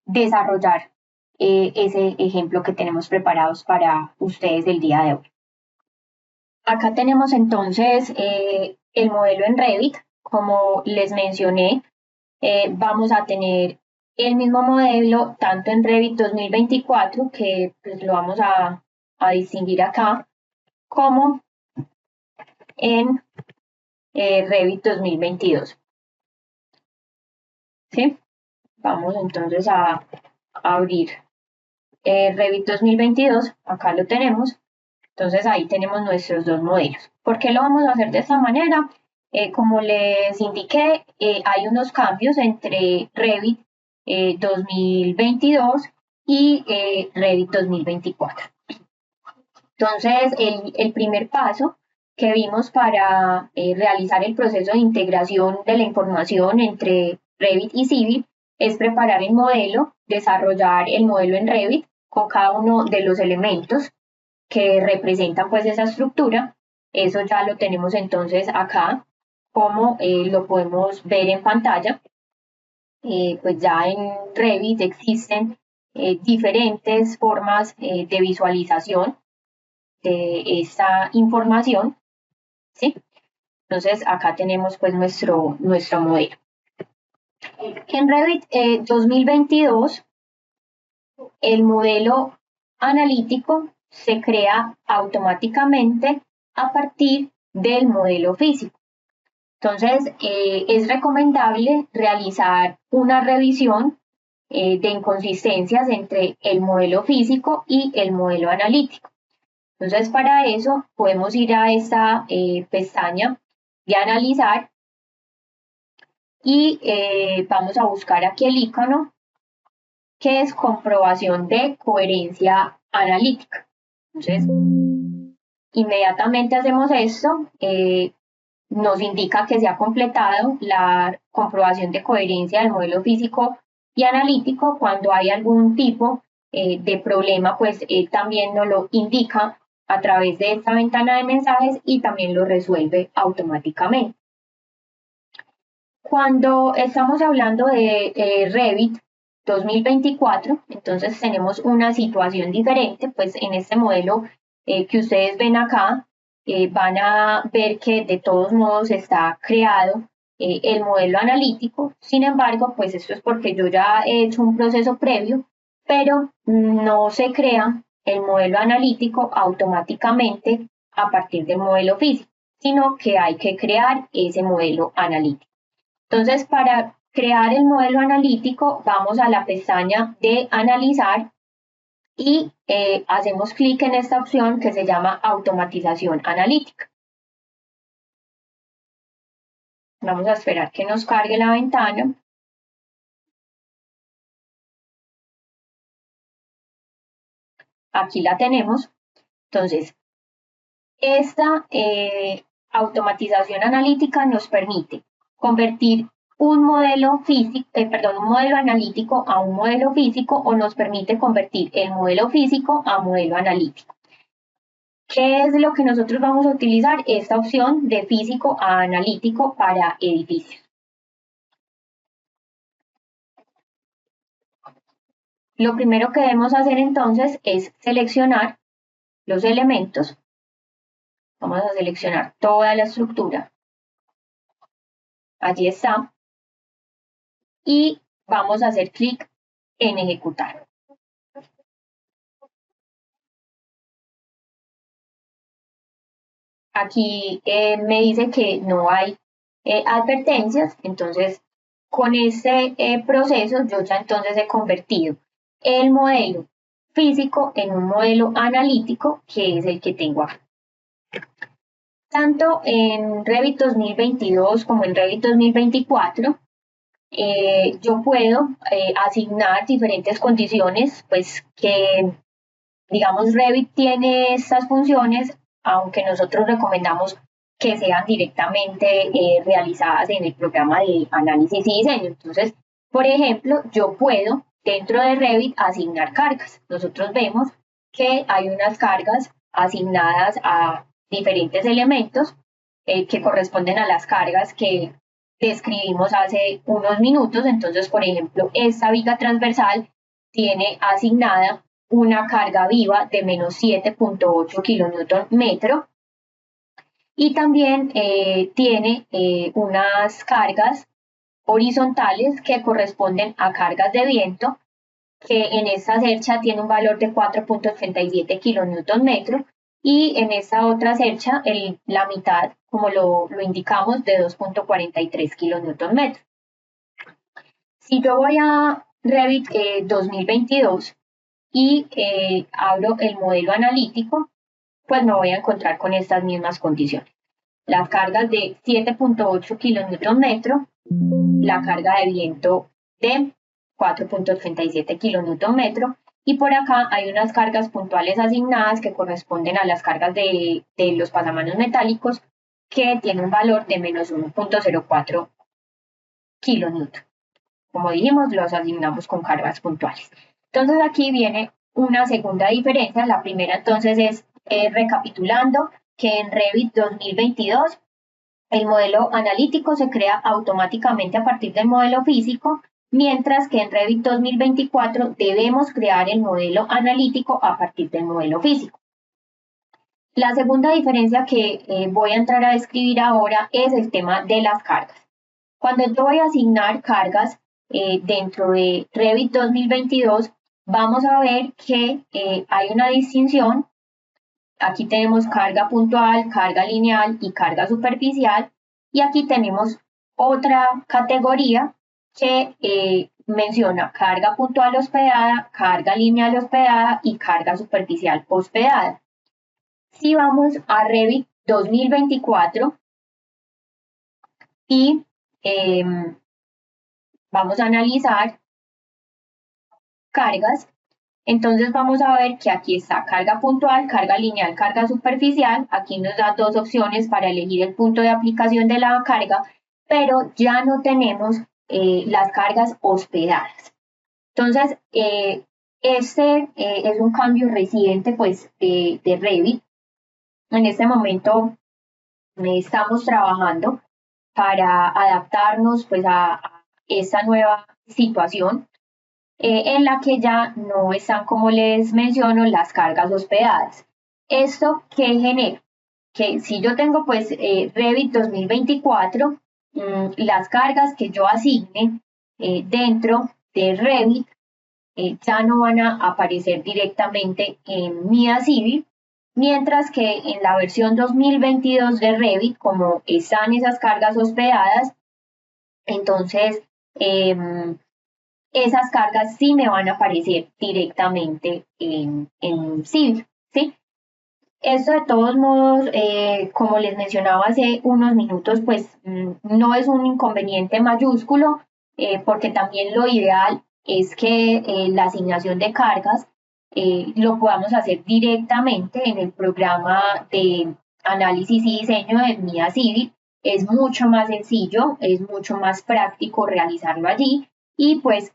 desarrollar ese ejemplo que tenemos preparados para ustedes el día de hoy. Acá tenemos entonces el modelo en Revit. Como les mencioné, vamos a tener el mismo modelo tanto en Revit 2024, que pues, lo vamos a distinguir acá, como en Revit 2022. ¿Sí? Vamos entonces a abrir Revit 2022, acá lo tenemos. Entonces ahí tenemos nuestros dos modelos. ¿Por qué lo vamos a hacer de esta manera? Como les indiqué, hay unos cambios entre Revit 2022 y Revit 2024. Entonces, el primer paso que vimos para realizar el proceso de integración de la información entre Revit y Civil es preparar el modelo, desarrollar el modelo en Revit con cada uno de los elementos que representan pues esa estructura. Eso ya lo tenemos entonces acá, como lo podemos ver en pantalla. Pues ya en Revit existen diferentes formas de visualización de esta información, ¿sí? Entonces acá tenemos pues nuestro modelo. En Revit 2022, el modelo analítico se crea automáticamente a partir del modelo físico. Entonces, es recomendable realizar una revisión de inconsistencias entre el modelo físico y el modelo analítico. Entonces, para eso podemos ir a esta pestaña de analizar y vamos a buscar aquí el icono que es comprobación de coherencia analítica. Entonces, inmediatamente hacemos esto, nos indica que se ha completado la comprobación de coherencia del modelo físico y analítico. Cuando hay algún tipo de problema, pues también nos lo indica a través de esta ventana de mensajes y también lo resuelve automáticamente. Cuando estamos hablando de Revit 2024, entonces tenemos una situación diferente, pues en este modelo que ustedes ven acá, van a ver que de todos modos está creado el modelo analítico. Sin embargo, pues esto es porque yo ya he hecho un proceso previo, pero no se crea el modelo analítico automáticamente a partir del modelo físico, sino que hay que crear ese modelo analítico. Entonces, para crear el modelo analítico, vamos a la pestaña de analizar y hacemos clic en esta opción que se llama automatización analítica. Vamos a esperar que nos cargue la ventana. Aquí la tenemos. Entonces, esta automatización analítica nos permite convertir un modelo físico, un modelo analítico a un modelo físico, o nos permite convertir el modelo físico a modelo analítico. ¿Qué es lo que nosotros vamos a utilizar? Esta opción de físico a analítico para edificios. Lo primero que debemos hacer entonces es seleccionar los elementos. Vamos a seleccionar toda la estructura. Allí está. Y vamos a hacer clic en ejecutar. Aquí me dice que no hay advertencias, entonces con este proceso yo ya entonces he convertido el modelo físico en un modelo analítico, que es el que tengo acá. Tanto en Revit 2022 como en Revit 2024, yo puedo asignar diferentes condiciones, pues que, digamos, Revit tiene estas funciones, aunque nosotros recomendamos que sean directamente realizadas en el programa de análisis y diseño. Entonces, por ejemplo, yo puedo dentro de Revit asignar cargas. Nosotros vemos que hay unas cargas asignadas a diferentes elementos que corresponden a las cargas que describimos hace unos minutos. Entonces, por ejemplo, esta viga transversal tiene asignada una carga viva de menos 7.8 kN/m y también tiene unas cargas horizontales que corresponden a cargas de viento, que en esta cercha tiene un valor de 4.87 kN/m y en esta otra cercha la mitad, como lo indicamos, de 2.43 kN/m. Si yo voy a Revit 2022 y abro el modelo analítico, pues me voy a encontrar con estas mismas condiciones. Las cargas de 7.8 kN/m, la carga de viento de 4.37 kN/m, y por acá hay unas cargas puntuales asignadas que corresponden a las cargas de los pasamanos metálicos, que tienen un valor de menos 1.04 kN. Como dijimos, los asignamos con cargas puntuales. Entonces aquí viene una segunda diferencia. La primera entonces es recapitulando que en Revit 2022 el modelo analítico se crea automáticamente a partir del modelo físico, mientras que en Revit 2024 debemos crear el modelo analítico a partir del modelo físico. La segunda diferencia que voy a entrar a describir ahora es el tema de las cargas. Cuando yo voy a asignar cargas dentro de Revit 2022, vamos a ver que hay una distinción Aquí tenemos carga puntual, carga lineal y carga superficial. Y aquí tenemos otra categoría que menciona carga puntual hospedada, carga lineal hospedada y carga superficial hospedada. Si vamos a Revit 2024 y vamos a analizar cargas, entonces vamos a ver que aquí está carga puntual, carga lineal, carga superficial. Aquí nos da dos opciones para elegir el punto de aplicación de la carga, pero ya no tenemos las cargas hospedadas. Entonces, este es un cambio reciente pues de Revit. En este momento estamos trabajando para adaptarnos pues a esta nueva situación en la que ya no están, como les menciono, las cargas hospedadas. ¿Esto qué genera? Que si yo tengo pues Revit 2024, las cargas que yo asigne dentro de Revit ya no van a aparecer directamente en Mida Civil, mientras que en la versión 2022 de Revit, como están esas cargas hospedadas, entonces esas cargas sí me van a aparecer directamente en Civil, ¿sí? Esto de todos modos, como les mencionaba hace unos minutos, pues no es un inconveniente mayúsculo, porque también lo ideal es que la asignación de cargas lo podamos hacer directamente en el programa de análisis y diseño de Mida Civil. Es mucho más sencillo, es mucho más práctico realizarlo allí y pues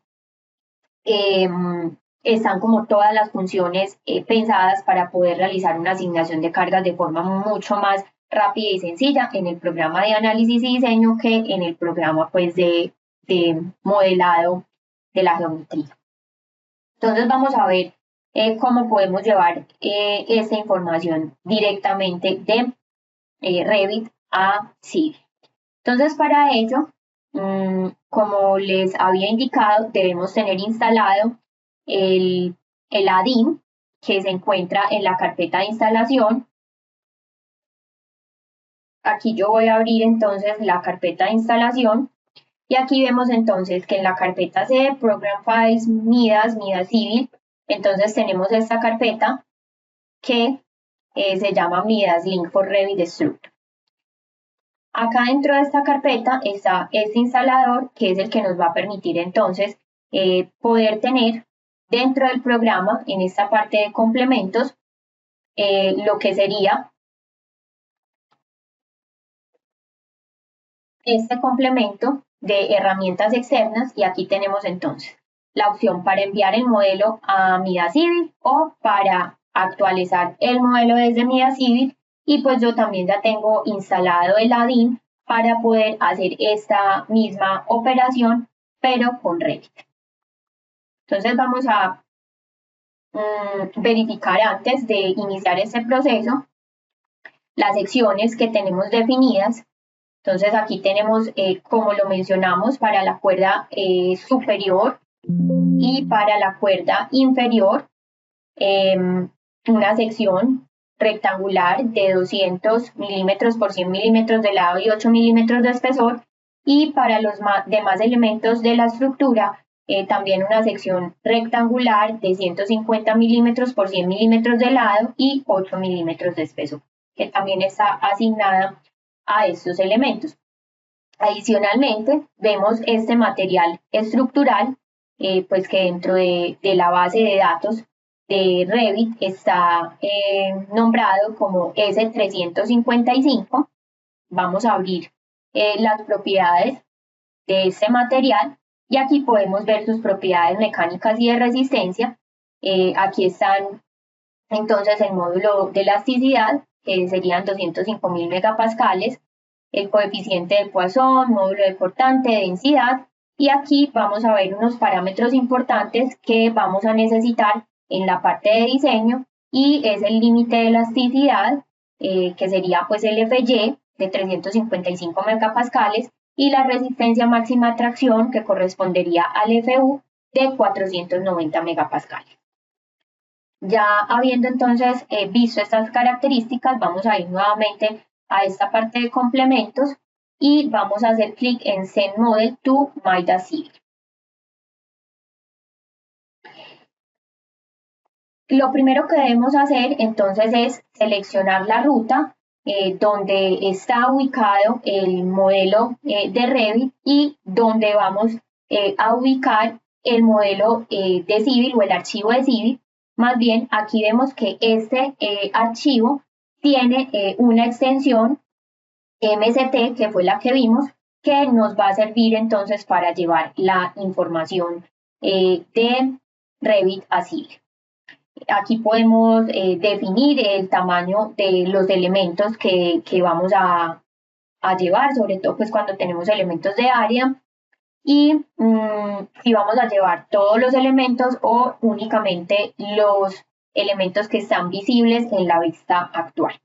están como todas las funciones pensadas para poder realizar una asignación de cargas de forma mucho más rápida y sencilla en el programa de análisis y diseño que en el programa pues de modelado de la geometría. Entonces vamos a ver cómo podemos llevar esta información directamente de Revit a Civil. Entonces para ello, como les había indicado, debemos tener instalado el add-in que se encuentra en la carpeta de instalación. Aquí yo voy a abrir entonces la carpeta de instalación y aquí vemos entonces que en la carpeta C, Program Files, Midas Civil, entonces tenemos esta carpeta que se llama Midas Link for Revit Structure. Acá dentro de esta carpeta está este instalador que es el que nos va a permitir entonces poder tener dentro del programa, en esta parte de complementos, lo que sería este complemento de herramientas externas y aquí tenemos entonces la opción para enviar el modelo a Mida Civil o para actualizar el modelo desde Mida Civil y pues yo también ya tengo instalado el add-in para poder hacer esta misma operación pero con Revit. Entonces vamos a verificar antes de iniciar este proceso las secciones que tenemos definidas. Entonces aquí tenemos, como lo mencionamos, para la cuerda superior y para la cuerda inferior, una sección rectangular de 200 milímetros por 100 milímetros de lado y 8 milímetros de espesor. Y para los demás elementos de la estructura, también una sección rectangular de 150 milímetros por 100 milímetros de lado y 8 milímetros de espesor, que también está asignada a estos elementos. Adicionalmente, vemos este material estructural, pues que dentro de la base de datos de Revit está nombrado como S355. Vamos a abrir las propiedades de este material y aquí podemos ver sus propiedades mecánicas y de resistencia. Aquí están entonces el módulo de elasticidad, que serían 205.000 megapascales, el coeficiente de Poisson, módulo de cortante, densidad, y aquí vamos a ver unos parámetros importantes que vamos a necesitar en la parte de diseño, y es el límite de elasticidad, que sería pues el FY de 355 megapascales, y la resistencia máxima de tracción, que correspondería al FU de 490 megapascales. Ya habiendo entonces visto estas características, vamos a ir nuevamente a esta parte de complementos y vamos a hacer clic en Send Model to My Data Civil. Lo primero que debemos hacer entonces es seleccionar la ruta donde está ubicado el modelo de Revit y donde vamos a ubicar el modelo de Civil o el archivo de Civil. Más bien, aquí vemos que este archivo tiene una extensión MST, que fue la que vimos, que nos va a servir entonces para llevar la información de Revit a Civil. Aquí podemos definir el tamaño de los elementos que vamos a llevar, sobre todo pues cuando tenemos elementos de área, y si vamos a llevar todos los elementos o únicamente los elementos que están visibles en la vista actual.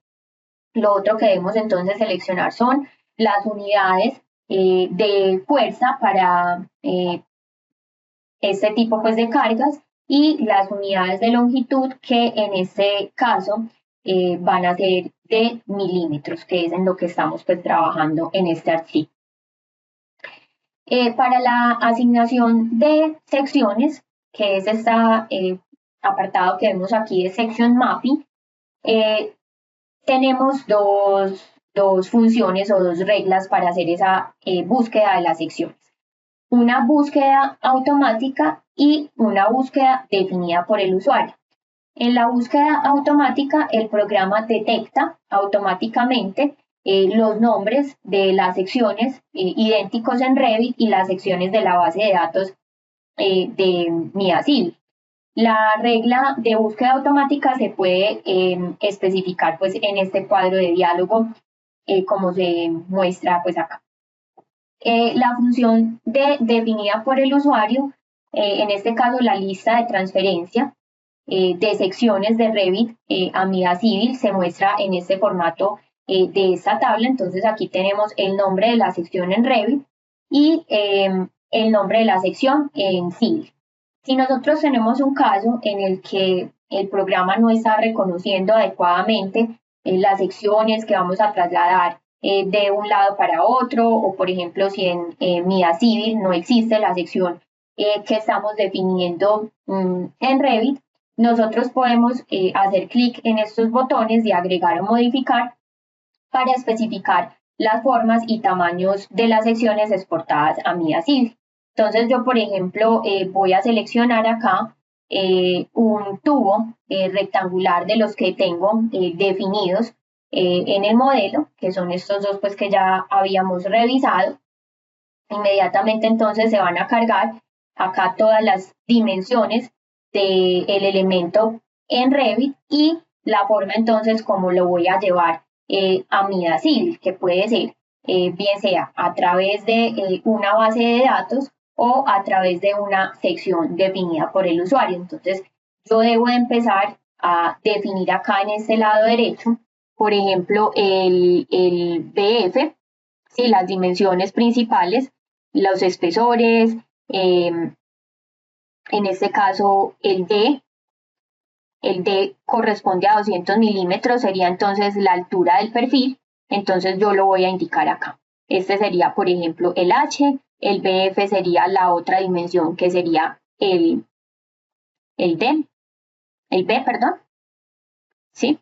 Lo otro que debemos entonces seleccionar son las unidades de fuerza para este tipo pues de cargas y las unidades de longitud, que en este caso van a ser de milímetros, que es en lo que estamos pues trabajando en este archivo. Para la asignación de secciones, que es este apartado que vemos aquí de Section Mapping, tenemos dos funciones o dos reglas para hacer esa búsqueda de las secciones. Una búsqueda automática y una búsqueda definida por el usuario. En la búsqueda automática, el programa detecta automáticamente los nombres de las secciones idénticos en Revit y las secciones de la base de datos de MIA Civil. La regla de búsqueda automática se puede especificar pues, en este cuadro de diálogo, como se muestra pues, acá. La función definida por el usuario, en este caso la lista de transferencia de secciones de Revit a MIA Civil, se muestra en este formato de esta tabla. Entonces aquí tenemos el nombre de la sección en Revit y el nombre de la sección en Civil. Si nosotros tenemos un caso en el que el programa no está reconociendo adecuadamente las secciones que vamos a trasladar de un lado para otro, o por ejemplo si en MIA Civil no existe la sección que estamos definiendo en Revit, nosotros podemos hacer clic en estos botones de agregar o modificar para especificar las formas y tamaños de las secciones exportadas a MIA Civil. Entonces yo, por ejemplo, voy a seleccionar acá un tubo rectangular de los que tengo definidos en el modelo, que son estos dos pues que ya habíamos revisado. Inmediatamente entonces se van a cargar acá todas las dimensiones del elemento en Revit y la forma entonces como lo voy a llevar a MIA Civil, que puede ser bien sea a través de una base de datos o a través de una sección definida por el usuario. Entonces yo debo empezar a definir acá en este lado derecho, por ejemplo, el BF, ¿sí? Las dimensiones principales, los espesores, en este caso el D corresponde a 200 milímetros, sería entonces la altura del perfil, entonces yo lo voy a indicar acá. Este sería, por ejemplo, el H, el BF sería la otra dimensión que sería el B, perdón, ¿sí?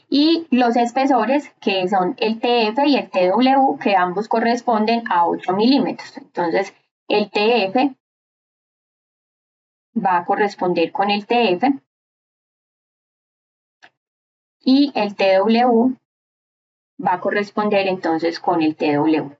Y los espesores, que son el TF y el TW, que ambos corresponden a 8 milímetros. Entonces, el TF va a corresponder con el TF y el TW va a corresponder entonces con el TW.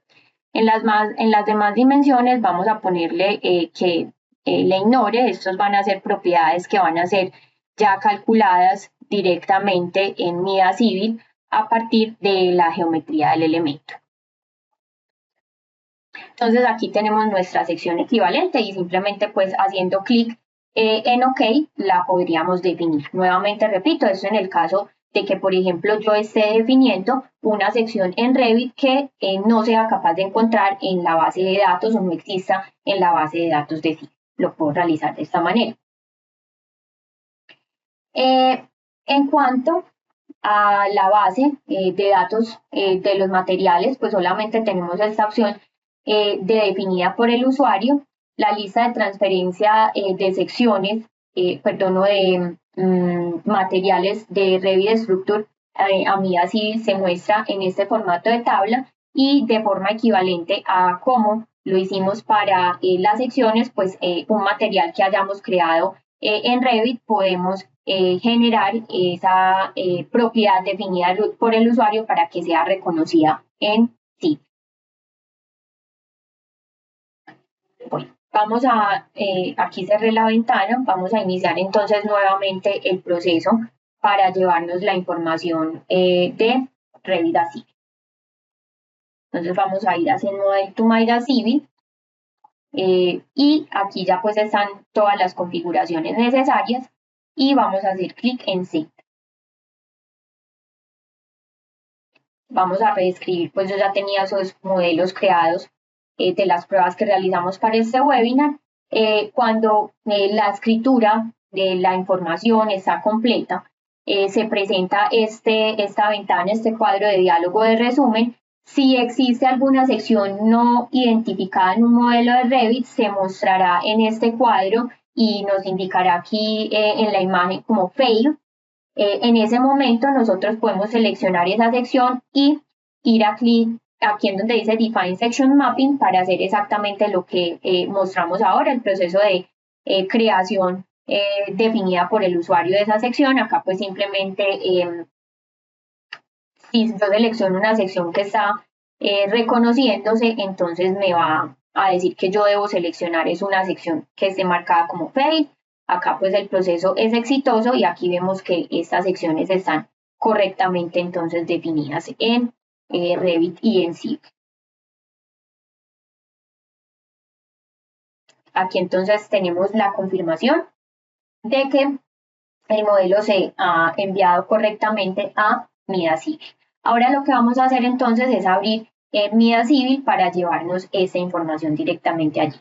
En las demás dimensiones vamos a ponerle que le ignore. Estos van a ser propiedades que van a ser ya calculadas directamente en MIA Civil a partir de la geometría del elemento. Entonces aquí tenemos nuestra sección equivalente y simplemente pues haciendo clic en OK la podríamos definir. Nuevamente repito, eso en el caso de que, por ejemplo, yo esté definiendo una sección en Revit que no sea capaz de encontrar en la base de datos o no exista en la base de datos de Civil. Lo puedo realizar de esta manera. En cuanto a la base de datos de los materiales, pues solamente tenemos esta opción definida por el usuario, la lista de transferencia de secciones, perdón, o de materiales de Revit Structure a medida civil se muestra en este formato de tabla y de forma equivalente a cómo lo hicimos para las secciones, pues un material que hayamos creado en Revit podemos generar esa propiedad definida por el usuario para que sea reconocida en sí. Bueno, vamos a, aquí cerré la ventana, vamos a iniciar entonces nuevamente el proceso para llevarnos la información de Revit a Civil. Entonces vamos a ir haciendo Model to Maya Civil y aquí ya pues están todas las configuraciones necesarias y vamos a hacer clic en Save. Vamos a reescribir, pues yo ya tenía esos modelos creados de las pruebas que realizamos para este webinar. Cuando la escritura de la información está completa, se presenta esta ventana, este cuadro de diálogo de resumen. Si existe alguna sección no identificada en un modelo de Revit, se mostrará en este cuadro y nos indicará aquí en la imagen como fail. En ese momento nosotros podemos seleccionar esa sección y ir aquí en donde dice Define Section Mapping para hacer exactamente lo que mostramos ahora, el proceso de creación definida por el usuario de esa sección. Acá pues simplemente si yo selecciono una sección que está reconociéndose, entonces me va a decir que yo debo seleccionar es una sección que esté marcada como fail. Acá pues el proceso es exitoso y aquí vemos que estas secciones están correctamente entonces definidas en Revit y en Civil. Aquí entonces tenemos la confirmación de que el modelo se ha enviado correctamente a Mida Civil. Ahora lo que vamos a hacer entonces es abrir Mida Civil para llevarnos esa información directamente allí.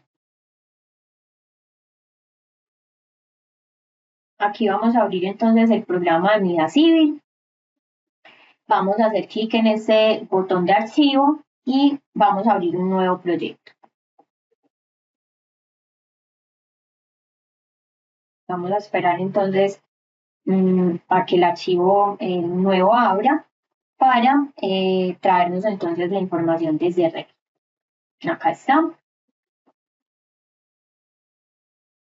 Aquí vamos a abrir entonces el programa de Mida Civil. Vamos a hacer clic en este botón de archivo y vamos a abrir un nuevo proyecto. Vamos a esperar entonces a que el archivo nuevo abra para traernos entonces la información desde Revit. Acá está.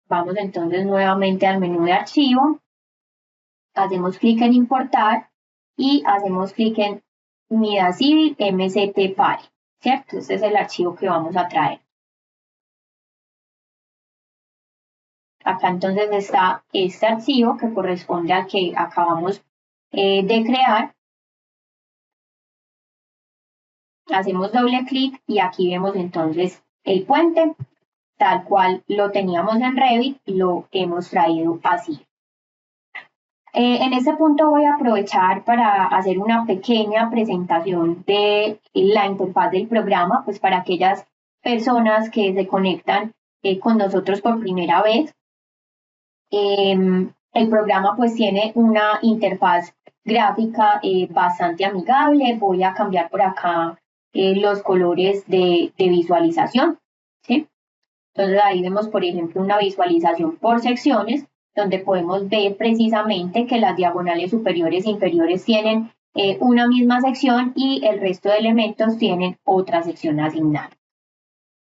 Vamos entonces nuevamente al menú de archivo, hacemos clic en importar y hacemos clic en Mida Civil MCT File, ¿cierto? Este es el archivo que vamos a traer. Acá entonces está este archivo que corresponde al que acabamos de crear. Hacemos doble clic y aquí vemos entonces el puente, tal cual lo teníamos en Revit, lo hemos traído así. En este punto voy a aprovechar para hacer una pequeña presentación de la interfaz del programa, pues para aquellas personas que se conectan con nosotros por primera vez. El programa pues tiene una interfaz gráfica bastante amigable. Voy a cambiar por acá los colores de visualización, ¿sí? Entonces ahí vemos, por ejemplo, una visualización por secciones, donde podemos ver precisamente que las diagonales superiores e inferiores tienen una misma sección y el resto de elementos tienen otra sección asignada.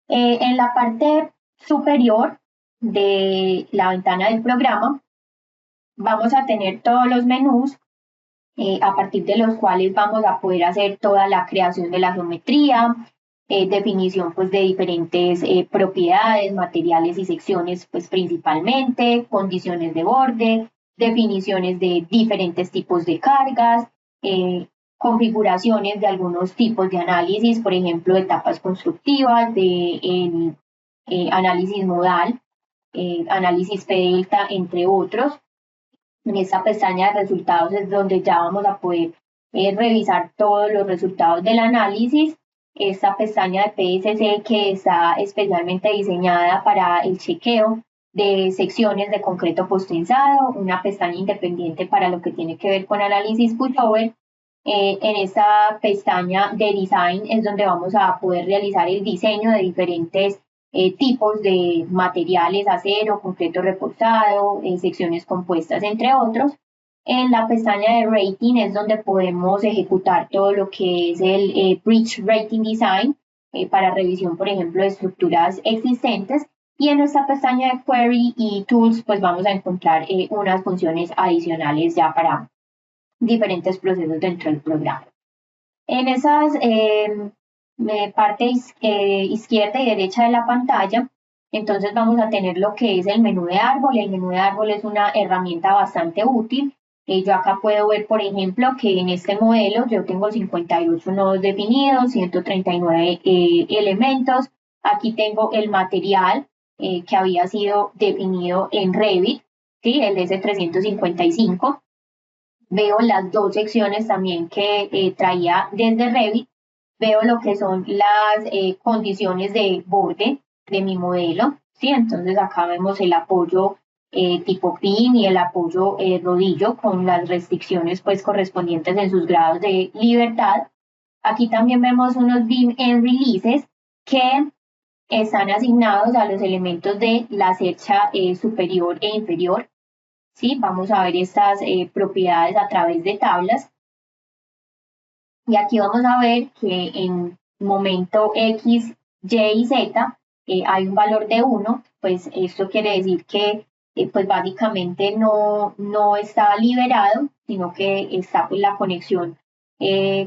En la parte superior de la ventana del programa vamos a tener todos los menús a partir de los cuales vamos a poder hacer toda la creación de la geometría, definición pues de diferentes propiedades, materiales y secciones pues principalmente, condiciones de borde, definiciones de diferentes tipos de cargas, configuraciones de algunos tipos de análisis, por ejemplo, etapas constructivas, de análisis modal, análisis P-delta, entre otros. En esta pestaña de resultados es donde ya vamos a poder revisar todos los resultados del análisis. Esta pestaña de PSC que está especialmente diseñada para el chequeo de secciones de concreto posttensado, una pestaña independiente para lo que tiene que ver con análisis pushover. En esta pestaña de design es donde vamos a poder realizar el diseño de diferentes tipos de materiales, acero, concreto reforzado, secciones compuestas, entre otros. En la pestaña de rating es donde podemos ejecutar todo lo que es el Bridge Rating Design para revisión, por ejemplo, de estructuras existentes. Y en esta pestaña de Query y Tools, pues vamos a encontrar unas funciones adicionales ya para diferentes procesos dentro del programa. En esas parte izquierda y derecha de la pantalla, entonces vamos a tener lo que es el menú de árbol. El menú de árbol es una herramienta bastante útil. Yo acá puedo ver, por ejemplo, que en este modelo yo tengo 58 nodos definidos, 139 elementos. Aquí tengo el material que había sido definido en Revit, ¿sí? El S355. Veo las dos secciones también que traía desde Revit, veo lo que son las condiciones de borde de mi modelo, ¿sí? Entonces acá vemos el apoyo tipo pin y el apoyo rodillo con las restricciones pues correspondientes en sus grados de libertad. Aquí también vemos unos beam and releases que están asignados a los elementos de la cercha superior e inferior. ¿Sí? Vamos a ver estas propiedades a través de tablas. Y aquí vamos a ver que en momento X, Y y Z hay un valor de 1, pues esto quiere decir que pues básicamente no está liberado, sino que está pues la conexión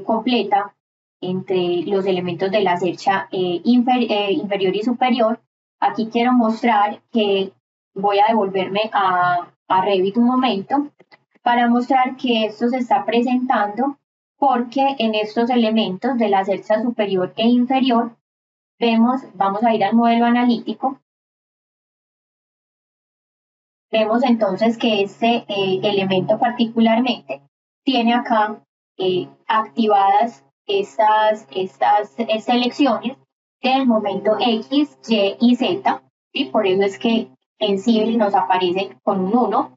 completa entre los elementos de la cercha inferior y superior. Aquí quiero mostrar que voy a devolverme a Revit un momento para mostrar que esto se está presentando porque en estos elementos de la cercha superior e inferior vemos, vamos a ir al modelo analítico, vemos entonces que este elemento particularmente tiene acá activadas estas selecciones del momento X, Y y Z, y por eso es que en Civil nos aparece con un 1.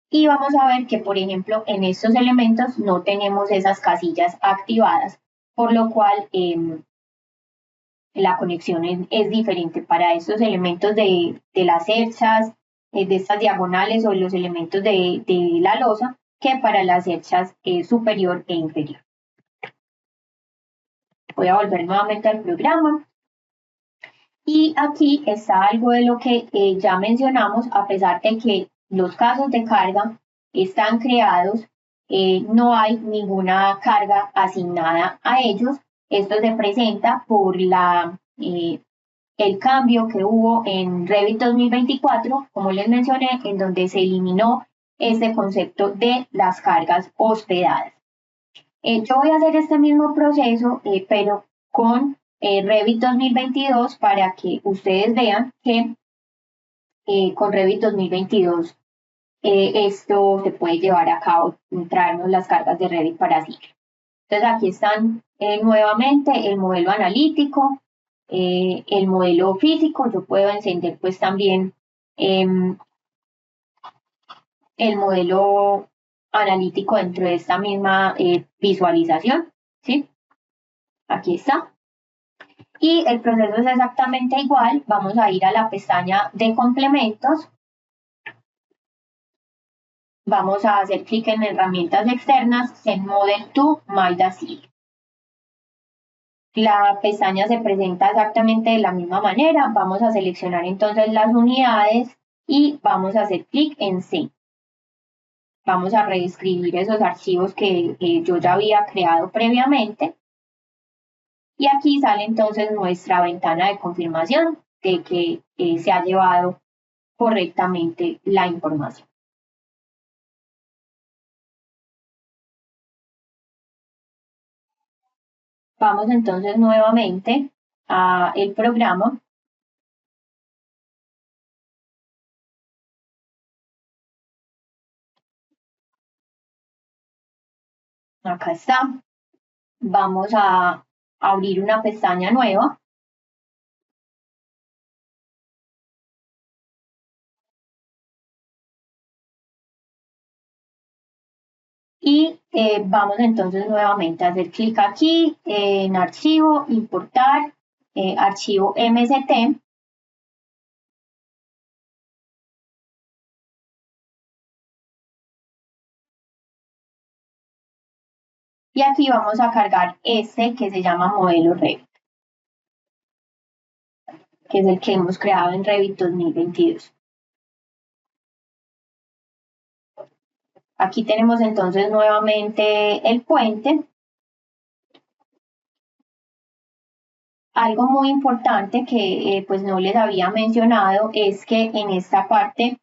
Y vamos a ver que, por ejemplo, en estos elementos no tenemos esas casillas activadas, por lo cual la conexión es diferente para estos elementos de las cerchas, de estas diagonales o los elementos de la losa, que para las cerchas superior e inferior. Voy a volver nuevamente al programa. Y aquí está algo de lo que ya mencionamos, a pesar de que los casos de carga están creados, no hay ninguna carga asignada a ellos. Esto se presenta por el cambio que hubo en Revit 2024, como les mencioné, en donde se eliminó este concepto de las cargas hospedadas. Yo voy a hacer este mismo proceso, pero con Revit 2022 para que ustedes vean que con Revit 2022 esto se puede llevar a cabo, traernos las cargas de Revit para sí. Entonces aquí están nuevamente el modelo analítico, el modelo físico. Yo puedo encender pues también el modelo analítico dentro de esta misma visualización, ¿sí? Aquí está. Y el proceso es exactamente igual. Vamos a ir a la pestaña de complementos. Vamos a hacer clic en herramientas externas, Send Model to My Data. La pestaña se presenta exactamente de la misma manera. Vamos a seleccionar entonces las unidades y vamos a hacer clic en Send. Vamos a reescribir esos archivos que yo ya había creado previamente. Y aquí sale entonces nuestra ventana de confirmación de que se ha llevado correctamente la información. Vamos entonces nuevamente a el programa. Acá está. Vamos a abrir una pestaña nueva. Vamos entonces nuevamente a hacer clic aquí en archivo, importar, archivo MST. Y aquí vamos a cargar este que se llama modelo Revit, que es el que hemos creado en Revit 2022. Aquí tenemos entonces nuevamente el puente. Algo muy importante que pues no les había mencionado es que en esta parte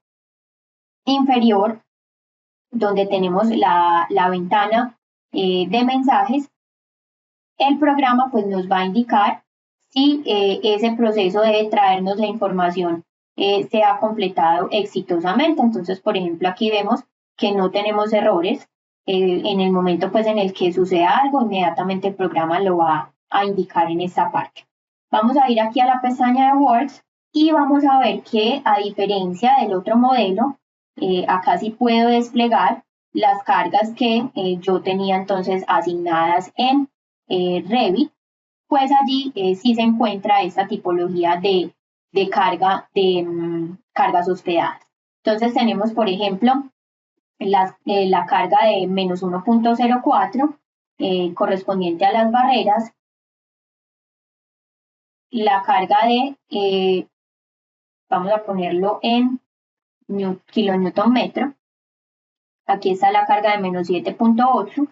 inferior, donde tenemos la ventana de mensajes, el programa pues nos va a indicar si ese proceso de traernos la información se ha completado exitosamente. Entonces, por ejemplo, aquí vemos que no tenemos errores. En el momento pues en el que suceda algo, inmediatamente el programa lo va a indicar en esta parte. Vamos a ir aquí a la pestaña de Works y vamos a ver que a diferencia del otro modelo, acá sí puedo desplegar las cargas que yo tenía entonces asignadas en Revit, pues allí sí se encuentra esta tipología de carga de cargas hospedadas. Entonces tenemos, por ejemplo, la carga de menos 1.04 correspondiente a las barreras, la carga de, vamos a ponerlo en kilonewton metro, aquí está la carga de menos 7.8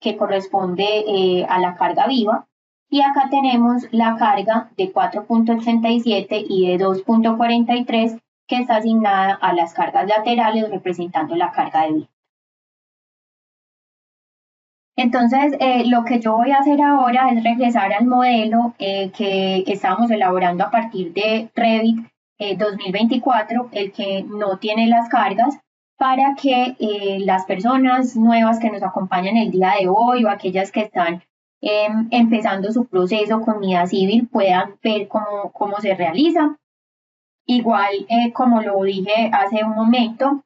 que corresponde a la carga viva, y acá tenemos la carga de 4.87 y de 2.43 que está asignada a las cargas laterales representando la carga de viva. Entonces, lo que yo voy a hacer ahora es regresar al modelo que estábamos elaborando a partir de Revit 2024, el que no tiene las cargas, para que las personas nuevas que nos acompañan el día de hoy o aquellas que están empezando su proceso con Mida Civil puedan ver cómo se realiza. Igual, como lo dije hace un momento,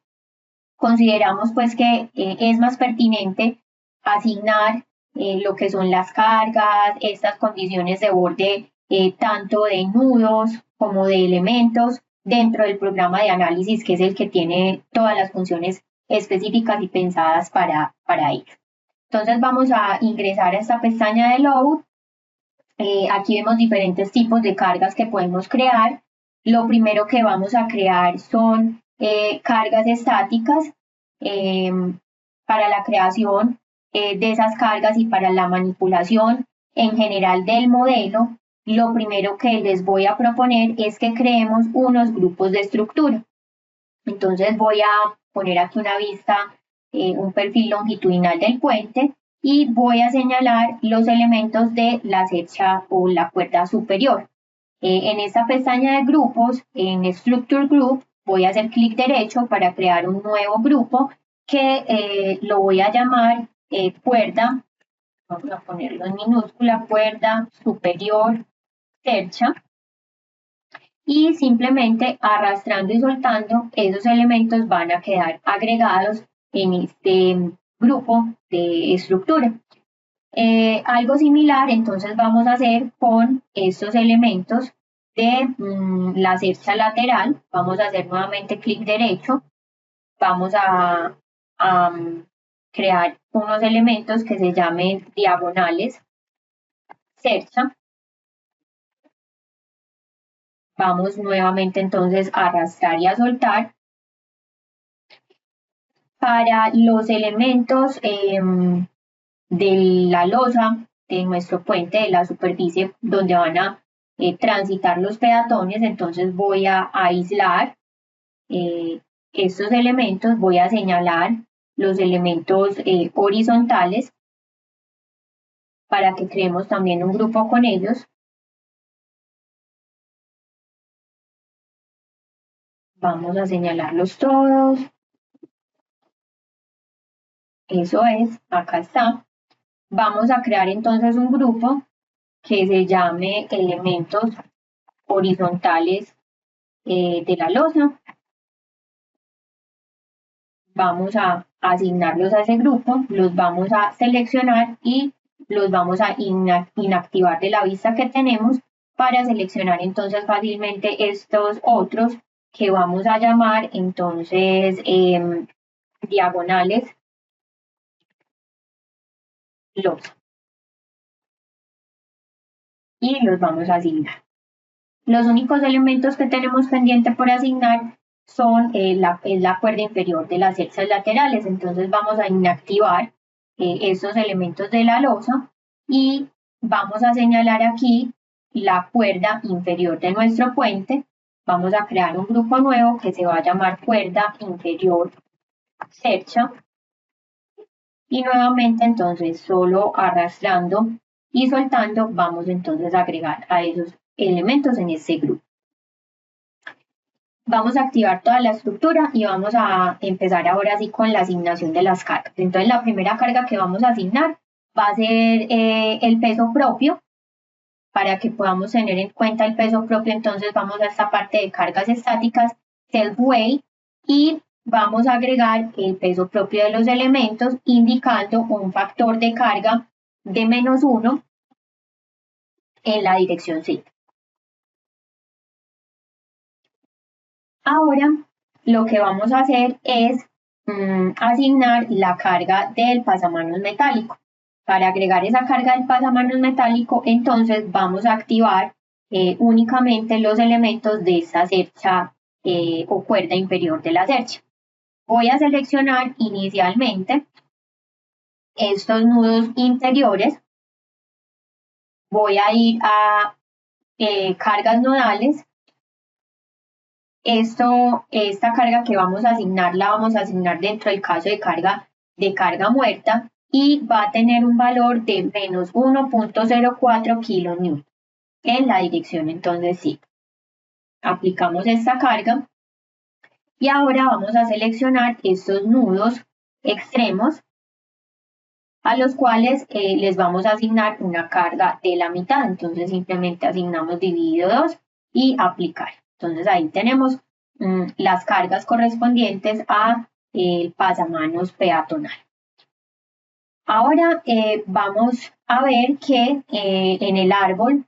consideramos pues que es más pertinente asignar lo que son las cargas, estas condiciones de borde, tanto de nudos como de elementos dentro del programa de análisis, que es el que tiene todas las funciones específicas y pensadas para ello. Entonces vamos a ingresar a esta pestaña de Load. Aquí vemos diferentes tipos de cargas que podemos crear. Lo primero que vamos a crear son cargas estáticas para la creación de esas cargas y para la manipulación en general del modelo. Lo primero que les voy a proponer es que creemos unos grupos de estructura. Entonces voy a poner aquí una vista, un perfil longitudinal del puente y voy a señalar los elementos de la cercha o la cuerda superior. En esta pestaña de grupos, en Structure Group, voy a hacer clic derecho para crear un nuevo grupo que lo voy a llamar cuerda, vamos a ponerlo en minúscula, cuerda superior cercha, y simplemente arrastrando y soltando esos elementos van a quedar agregados en este grupo de estructura. Algo similar entonces vamos a hacer con estos elementos de la cercha lateral. Vamos a hacer nuevamente clic derecho, vamos a crear unos elementos que se llamen diagonales cercha. Vamos nuevamente entonces a arrastrar y a soltar. Para los elementos de la losa de nuestro puente, de la superficie donde van a transitar los peatones, entonces voy a aislar estos elementos, voy a señalar los elementos horizontales para que creemos también un grupo con ellos. Vamos a señalarlos todos. Eso es, acá está. Vamos a crear entonces un grupo que se llame elementos horizontales de la losa. vamos a asignarlos a ese grupo, los vamos a seleccionar y los vamos a inactivar de la vista que tenemos para seleccionar entonces fácilmente estos otros que vamos a llamar entonces diagonales losa y los vamos a asignar. Los únicos elementos que tenemos pendiente por asignar son la cuerda inferior de las cerchas laterales, entonces vamos a inactivar esos elementos de la losa y vamos a señalar aquí la cuerda inferior de nuestro puente. Vamos a crear un grupo nuevo que se va a llamar cuerda inferior cercha y nuevamente entonces solo arrastrando y soltando vamos entonces a agregar a esos elementos en este grupo. Vamos a activar toda la estructura y vamos a empezar ahora sí con la asignación de las cargas. Entonces la primera carga que vamos a asignar va a ser el peso propio. Para que podamos tener en cuenta el peso propio, entonces vamos a esta parte de cargas estáticas, self weight, y vamos a agregar el peso propio de los elementos indicando un factor de carga de -1 en la dirección Z. Ahora lo que vamos a hacer es asignar la carga del pasamanos metálico. Para agregar esa carga del pasamanos metálico, entonces vamos a activar únicamente los elementos de esta cercha o cuerda inferior de la cercha. Voy a seleccionar inicialmente estos nudos interiores. Voy a ir a cargas nodales. Esta carga que vamos a asignar la vamos a asignar dentro del caso de carga muerta y va a tener un valor de -1.04 kN en la dirección entonces sí. Aplicamos esta carga y ahora vamos a seleccionar estos nudos extremos a los cuales les vamos a asignar una carga de la mitad, entonces simplemente asignamos dividido 2 y aplicar. Entonces ahí tenemos las cargas correspondientes a el pasamanos peatonal. Ahora vamos a ver que en el árbol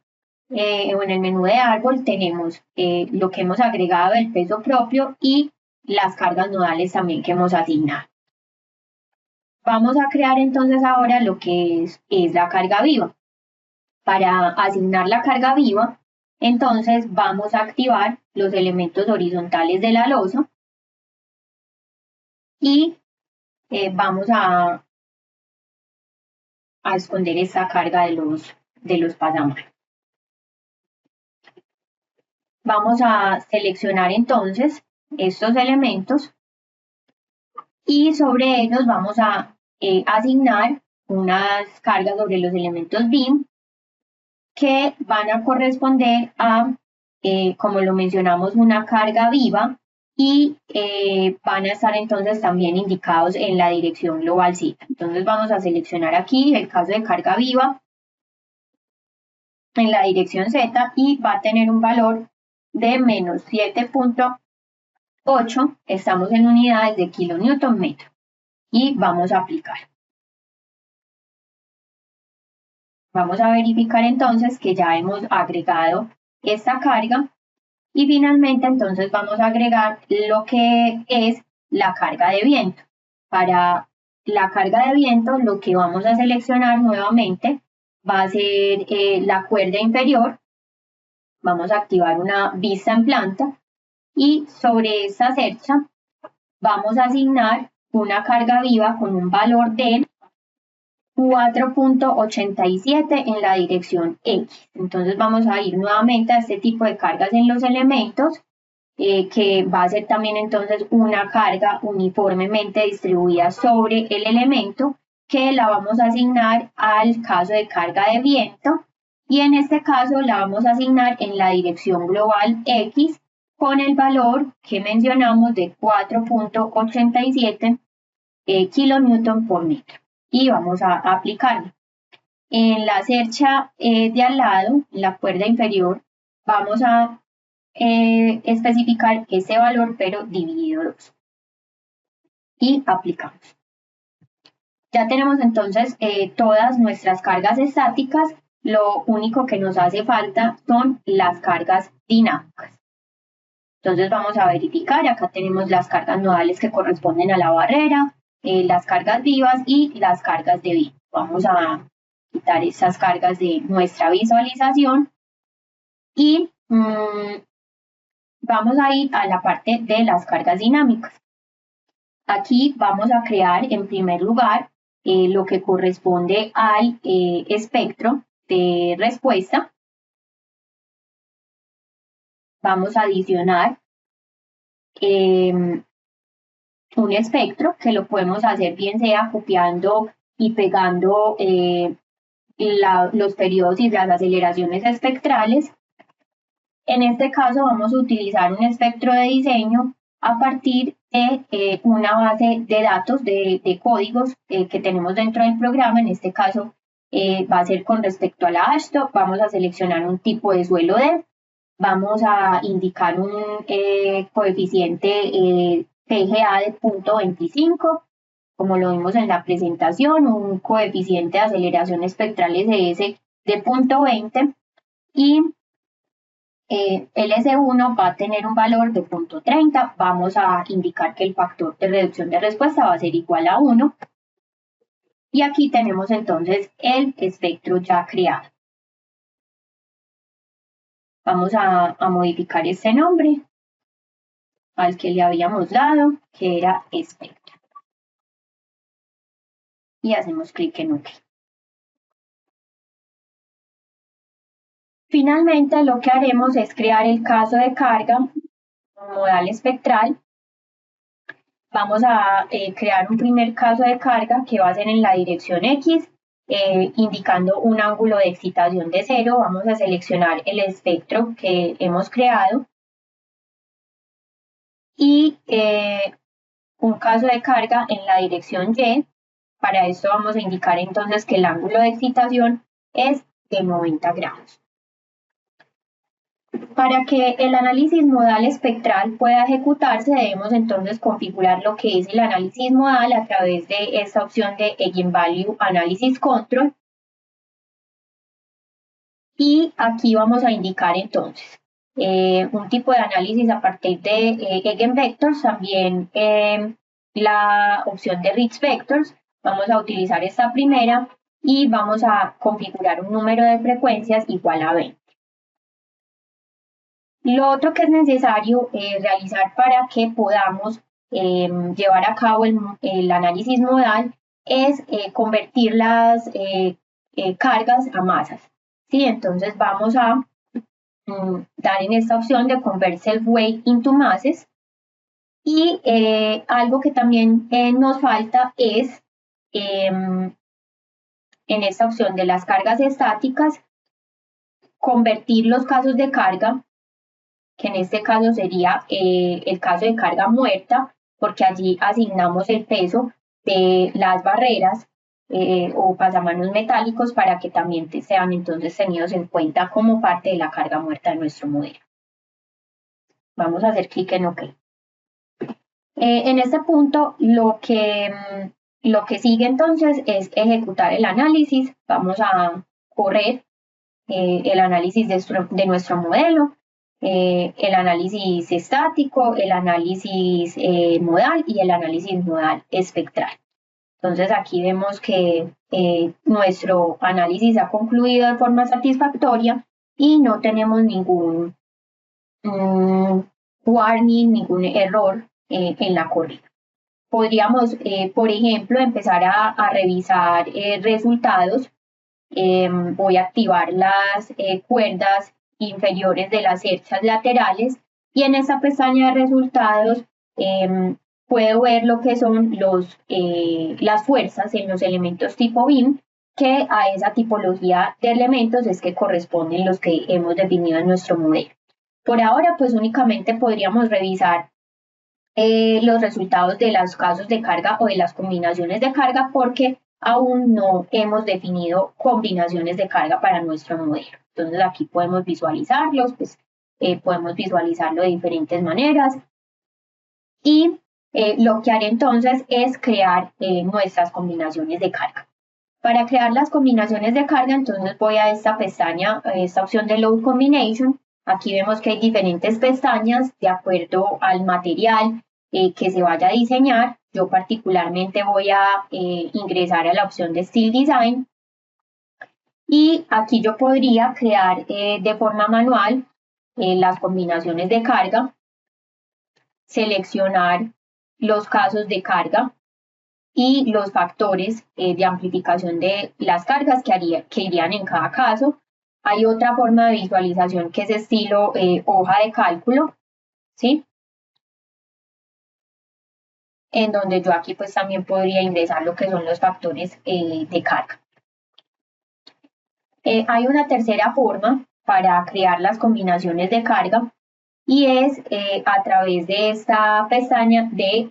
o en el menú de árbol tenemos lo que hemos agregado del peso propio y las cargas nodales también que hemos asignado. Vamos a crear entonces ahora lo que es la carga viva. Para asignar la carga viva, entonces vamos a activar los elementos horizontales de la losa y vamos a esconder esta carga de los pasamanos. Vamos a seleccionar entonces estos elementos y sobre ellos vamos a asignar unas cargas sobre los elementos BIM que van a corresponder a, como lo mencionamos, una carga viva y van a estar entonces también indicados en la dirección global Z. Entonces vamos a seleccionar aquí el caso de carga viva en la dirección Z y va a tener un valor de -7.8, estamos en unidades de kilonewton metro y vamos a aplicar. Vamos a verificar entonces que ya hemos agregado esta carga y finalmente entonces vamos a agregar lo que es la carga de viento. Para la carga de viento lo que vamos a seleccionar nuevamente va a ser la cuerda inferior. Vamos a activar una vista en planta y sobre esta cercha vamos a asignar una carga viva con un valor de 4.87 en la dirección X. Entonces vamos a ir nuevamente a este tipo de cargas en los elementos, que va a ser también entonces una carga uniformemente distribuida sobre el elemento, que la vamos a asignar al caso de carga de viento, y en este caso la vamos a asignar en la dirección global X con el valor que mencionamos de 4.87 kilonewton por metro. Y vamos a aplicarlo. En la cercha de al lado, en la cuerda inferior, vamos a especificar ese valor, pero dividido 2. y aplicamos. Ya tenemos entonces todas nuestras cargas estáticas, lo único que nos hace falta son las cargas dinámicas. Entonces vamos a verificar, acá tenemos las cargas nodales que corresponden a la barrera, las cargas vivas y las cargas de viento. Vamos a quitar esas cargas de nuestra visualización y vamos a ir a la parte de las cargas dinámicas. Aquí vamos a crear en primer lugar lo que corresponde al espectro de respuesta. Vamos a adicionar un espectro que lo podemos hacer bien sea copiando y pegando los periodos y las aceleraciones espectrales. En este caso vamos a utilizar un espectro de diseño a partir de una base de datos de códigos que tenemos dentro del programa. En este caso va a ser con respecto a la HTOP. Vamos a seleccionar un tipo de suelo D. Vamos a indicar un coeficiente PGA de 0.25, como lo vimos en la presentación, un coeficiente de aceleración espectral SS de 0.20 y LS1 va a tener un valor de 0.30. Vamos a indicar que el factor de reducción de respuesta va a ser igual a 1. Y aquí tenemos entonces el espectro ya creado. Vamos a modificar este nombre al que le habíamos dado, que era espectro. Y hacemos clic en OK. Finalmente, lo que haremos es crear el caso de carga modal espectral. Vamos a crear un primer caso de carga que va a ser en la dirección X, indicando un ángulo de excitación de 0. Vamos a seleccionar el espectro que hemos creado y un caso de carga en la dirección Y. Para esto vamos a indicar entonces que el ángulo de excitación es de 90 grados. Para que el análisis modal espectral pueda ejecutarse, debemos entonces configurar lo que es el análisis modal a través de esta opción de Eigenvalue Analysis Control. Y aquí vamos a indicar entonces un tipo de análisis a partir de Eigenvectors, también la opción de Rich Vectors. Vamos a utilizar esta primera y vamos a configurar un número de frecuencias igual a 20. Lo otro que es necesario realizar para que podamos llevar a cabo el análisis modal es convertir las cargas a masas. ¿Sí? Entonces vamos a dar en esta opción de Convert Self-Weight into Masses. Y algo que también nos falta es en esta opción de las cargas estáticas, convertir los casos de carga, que en este caso sería el caso de carga muerta, porque allí asignamos el peso de las barreras o pasamanos metálicos para que también sean entonces tenidos en cuenta como parte de la carga muerta de nuestro modelo. Vamos a hacer clic en OK. En este punto lo que sigue entonces es ejecutar el análisis. Vamos a correr el análisis de nuestro modelo. El análisis estático, el análisis modal y el análisis modal espectral. Entonces aquí vemos que nuestro análisis ha concluido de forma satisfactoria y no tenemos ningún warning, ningún error en la corrida. Podríamos, por ejemplo, empezar a revisar resultados. Voy a activar las cuerdas inferiores de las cerchas laterales y en esta pestaña de resultados puedo ver lo que son las fuerzas en los elementos tipo BIM, que a esa tipología de elementos es que corresponden los que hemos definido en nuestro modelo. Por ahora, pues únicamente podríamos revisar los resultados de los casos de carga o de las combinaciones de carga porque aún no hemos definido combinaciones de carga para nuestro modelo. Entonces aquí podemos visualizarlos, pues podemos visualizarlo de diferentes maneras. Y Lo que haré entonces es crear nuestras combinaciones de carga. Para crear las combinaciones de carga, entonces voy a esta pestaña, esta opción de Load Combination. Aquí vemos que hay diferentes pestañas de acuerdo al material que se vaya a diseñar. Yo particularmente voy a ingresar a la opción de Steel Design. Y aquí yo podría crear de forma manual las combinaciones de carga, seleccionar los casos de carga y los factores de amplificación de las cargas que irían en cada caso. Hay otra forma de visualización que es estilo hoja de cálculo, ¿sí? En donde yo aquí pues también podría ingresar lo que son los factores de carga. Hay una tercera forma para crear las combinaciones de carga y es a través de esta pestaña de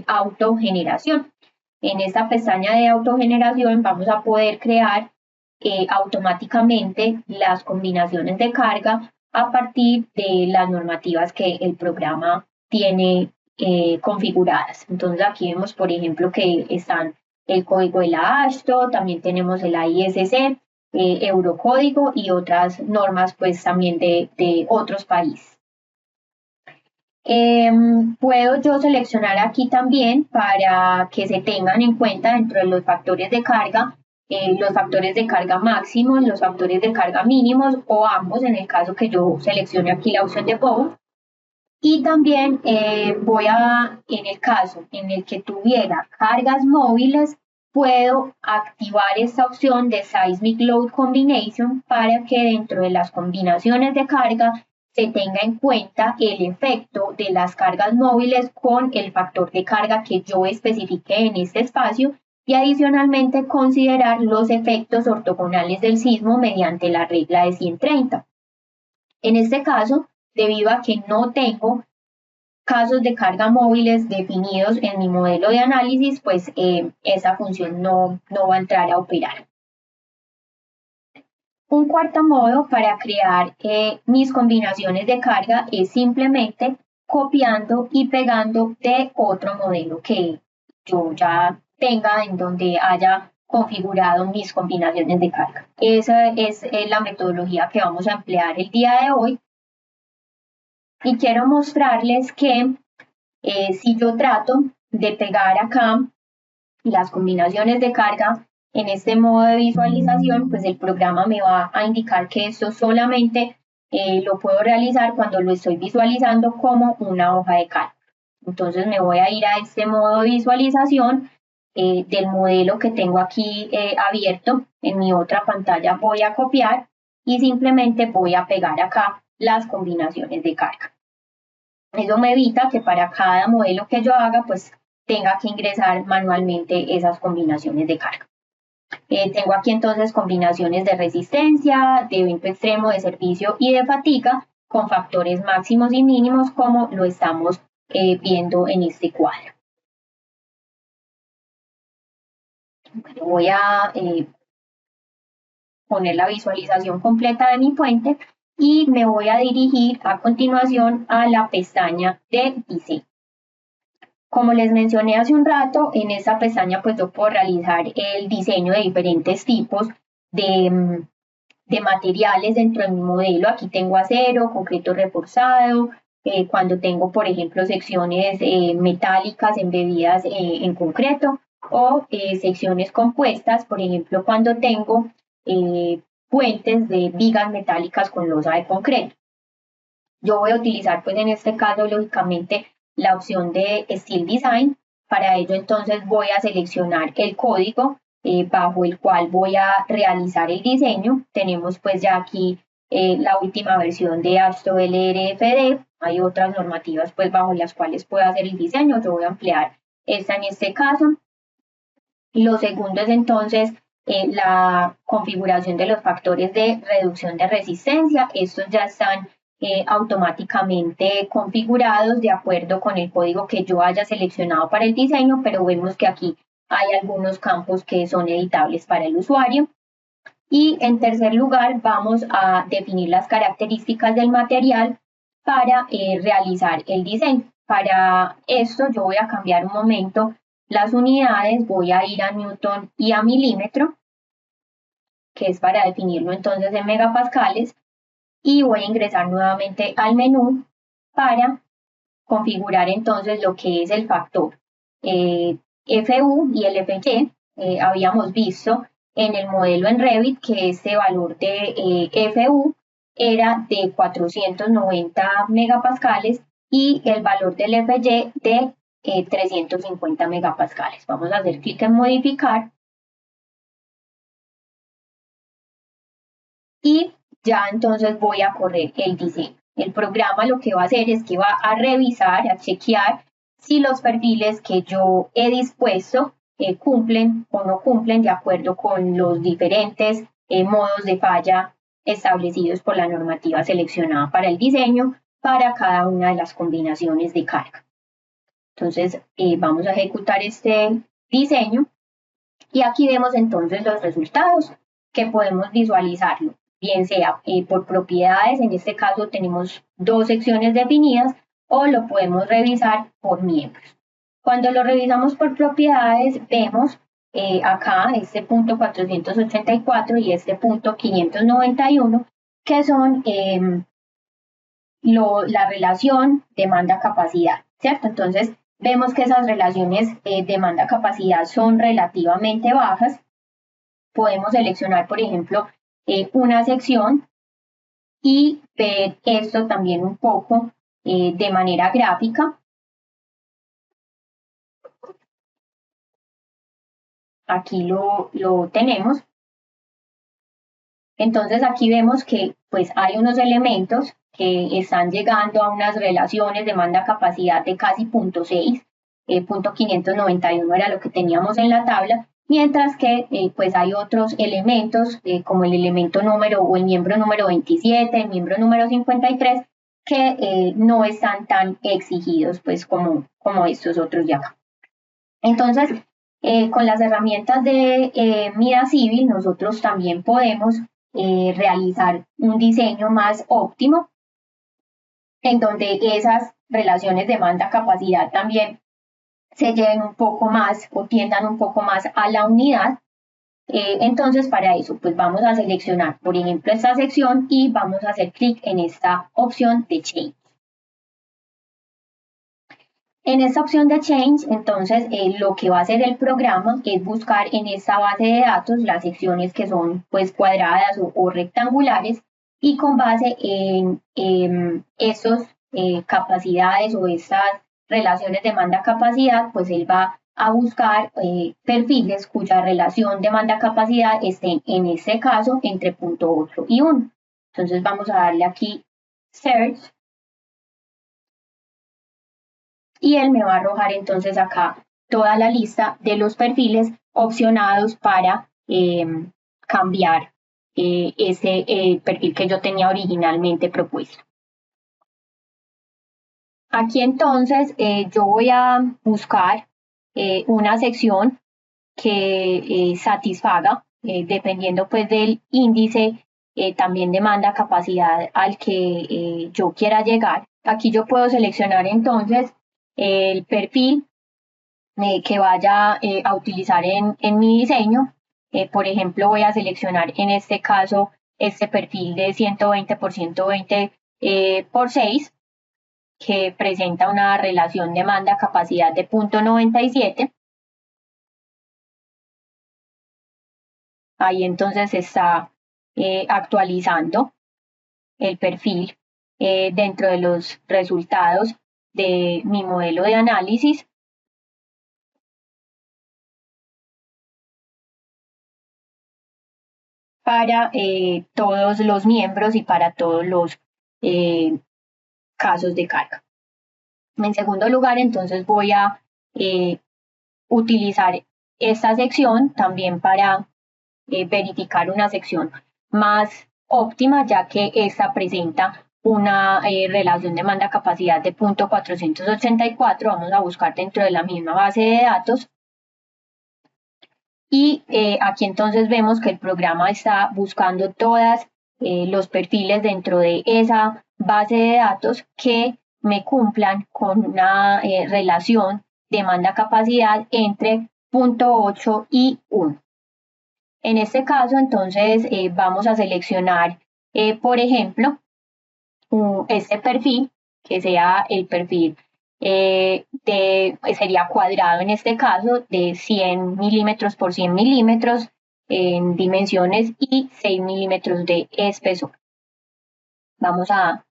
autogeneración. En esta pestaña de autogeneración vamos a poder crear automáticamente las combinaciones de carga a partir de las normativas que el programa tiene configuradas. Entonces aquí vemos, por ejemplo, que están el código de la AASHTO, también tenemos el AISC, Eurocódigo y otras normas pues también de otros países. Puedo yo seleccionar aquí también para que se tengan en cuenta dentro de los factores de carga, los factores de carga máximos, los factores de carga mínimos o ambos en el caso que yo seleccione aquí la opción de both. Y también en el caso en el que tuviera cargas móviles, puedo activar esta opción de Seismic Load Combination para que dentro de las combinaciones de carga se tenga en cuenta el efecto de las cargas móviles con el factor de carga que yo especifique en este espacio y adicionalmente considerar los efectos ortogonales del sismo mediante la regla de 130. En este caso, debido a que no tengo casos de carga móviles definidos en mi modelo de análisis, pues esa función no va a entrar a operar. Un cuarto modo para crear mis combinaciones de carga es simplemente copiando y pegando de otro modelo que yo ya tenga en donde haya configurado mis combinaciones de carga. Esa es la metodología que vamos a emplear el día de hoy. Y quiero mostrarles que si yo trato de pegar acá las combinaciones de carga en este modo de visualización, pues el programa me va a indicar que esto solamente lo puedo realizar cuando lo estoy visualizando como una hoja de cálculo. Entonces me voy a ir a este modo de visualización del modelo que tengo aquí abierto. En mi otra pantalla voy a copiar y simplemente voy a pegar acá las combinaciones de carga. Eso me evita que para cada modelo que yo haga, pues tenga que ingresar manualmente esas combinaciones de carga. Tengo aquí entonces combinaciones de resistencia, de evento extremo, de servicio y de fatiga con factores máximos y mínimos como lo estamos viendo en este cuadro. Bueno, voy a poner la visualización completa de mi puente y me voy a dirigir a continuación a la pestaña de diseño. Como les mencioné hace un rato, en esta pestaña pues yo puedo realizar el diseño de diferentes tipos de materiales dentro de mi modelo. Aquí tengo acero, concreto reforzado, cuando tengo por ejemplo secciones metálicas embebidas en concreto o secciones compuestas, por ejemplo cuando tengo puentes de vigas metálicas con losa de concreto. Yo voy a utilizar pues en este caso lógicamente la opción de Steel Design. Para ello entonces voy a seleccionar el código bajo el cual voy a realizar el diseño. Tenemos pues ya aquí la última versión de AASHTO LRFD. Hay otras normativas pues bajo las cuales puedo hacer el diseño. Yo voy a emplear esta en este caso. Lo segundo es entonces la configuración de los factores de reducción de resistencia. Estos ya están automáticamente configurados de acuerdo con el código que yo haya seleccionado para el diseño, pero vemos que aquí hay algunos campos que son editables para el usuario. Y en tercer lugar vamos a definir las características del material para realizar el diseño. Para esto yo voy a cambiar un momento las unidades, voy a ir a newton y a milímetro, que es para definirlo entonces en megapascales, y voy a ingresar nuevamente al menú para configurar entonces lo que es el factor FU y el FY. Habíamos visto en el modelo en Revit que este valor de FU era de 490 megapascales y el valor del FY de 350 megapascales. Vamos a hacer clic en modificar y ya entonces voy a correr el diseño. El programa lo que va a hacer es que va a revisar, a chequear si los perfiles que yo he dispuesto cumplen o no cumplen de acuerdo con los diferentes modos de falla establecidos por la normativa seleccionada para el diseño para cada una de las combinaciones de carga. Entonces vamos a ejecutar este diseño y aquí vemos entonces los resultados que podemos visualizarlo, bien sea por propiedades, en este caso tenemos dos secciones definidas, o lo podemos revisar por miembros. Cuando lo revisamos por propiedades, vemos acá este punto 484 y este punto 591, que son la relación demanda-capacidad, ¿cierto? Entonces, vemos que esas relaciones demanda-capacidad son relativamente bajas. Podemos seleccionar, por ejemplo, una sección y ver esto también un poco de manera gráfica. Aquí lo tenemos. Entonces aquí vemos que pues hay unos elementos que están llegando a unas relaciones demanda-capacidad de casi 0.6, punto 591 era lo que teníamos en la tabla, mientras que pues hay otros elementos como el elemento número o el miembro número 27, el miembro número 53, que no están tan exigidos pues como estos otros de acá. Entonces, con las herramientas de Mida Civil nosotros también podemos realizar un diseño más óptimo en donde esas relaciones demanda-capacidad también se lleven un poco más o tiendan un poco más a la unidad. Entonces para eso pues vamos a seleccionar por ejemplo esta sección y vamos a hacer clic en esta opción de Change. En esta opción de Change, entonces, lo que va a hacer el programa es buscar en esta base de datos las secciones que son pues cuadradas o rectangulares y con base en esas capacidades o estas relaciones demanda-capacidad, pues él va a buscar perfiles cuya relación demanda-capacidad esté en este caso entre 0.8 y 1. Entonces vamos a darle aquí Search. Y él me va a arrojar entonces acá toda la lista de los perfiles opcionados para cambiar ese perfil que yo tenía originalmente propuesto. Aquí entonces yo voy a buscar una sección que satisfaga, dependiendo pues del índice, también demanda capacidad al que yo quiera llegar. Aquí yo puedo seleccionar entonces el perfil que vaya a utilizar en mi diseño. Por ejemplo, voy a seleccionar en este caso este perfil de 120 por 120 por 6, que presenta una relación demanda-capacidad de 0.97. Ahí entonces se está actualizando el perfil dentro de los resultados de mi modelo de análisis. Para todos los miembros y para todos los casos de carga. En segundo lugar, entonces voy a utilizar esta sección también para verificar una sección más óptima, ya que esta presenta una relación demanda-capacidad de 0.484. Vamos a buscar dentro de la misma base de datos. Y aquí entonces vemos que el programa está buscando todos los perfiles dentro de esa base de datos que me cumplan con una relación demanda-capacidad entre 0.8 y 1. En este caso, entonces, vamos a seleccionar, por ejemplo, este perfil, que sea el perfil sería cuadrado en este caso, de 100 milímetros por 100 milímetros en dimensiones y 6 milímetros de espesor. Vamos a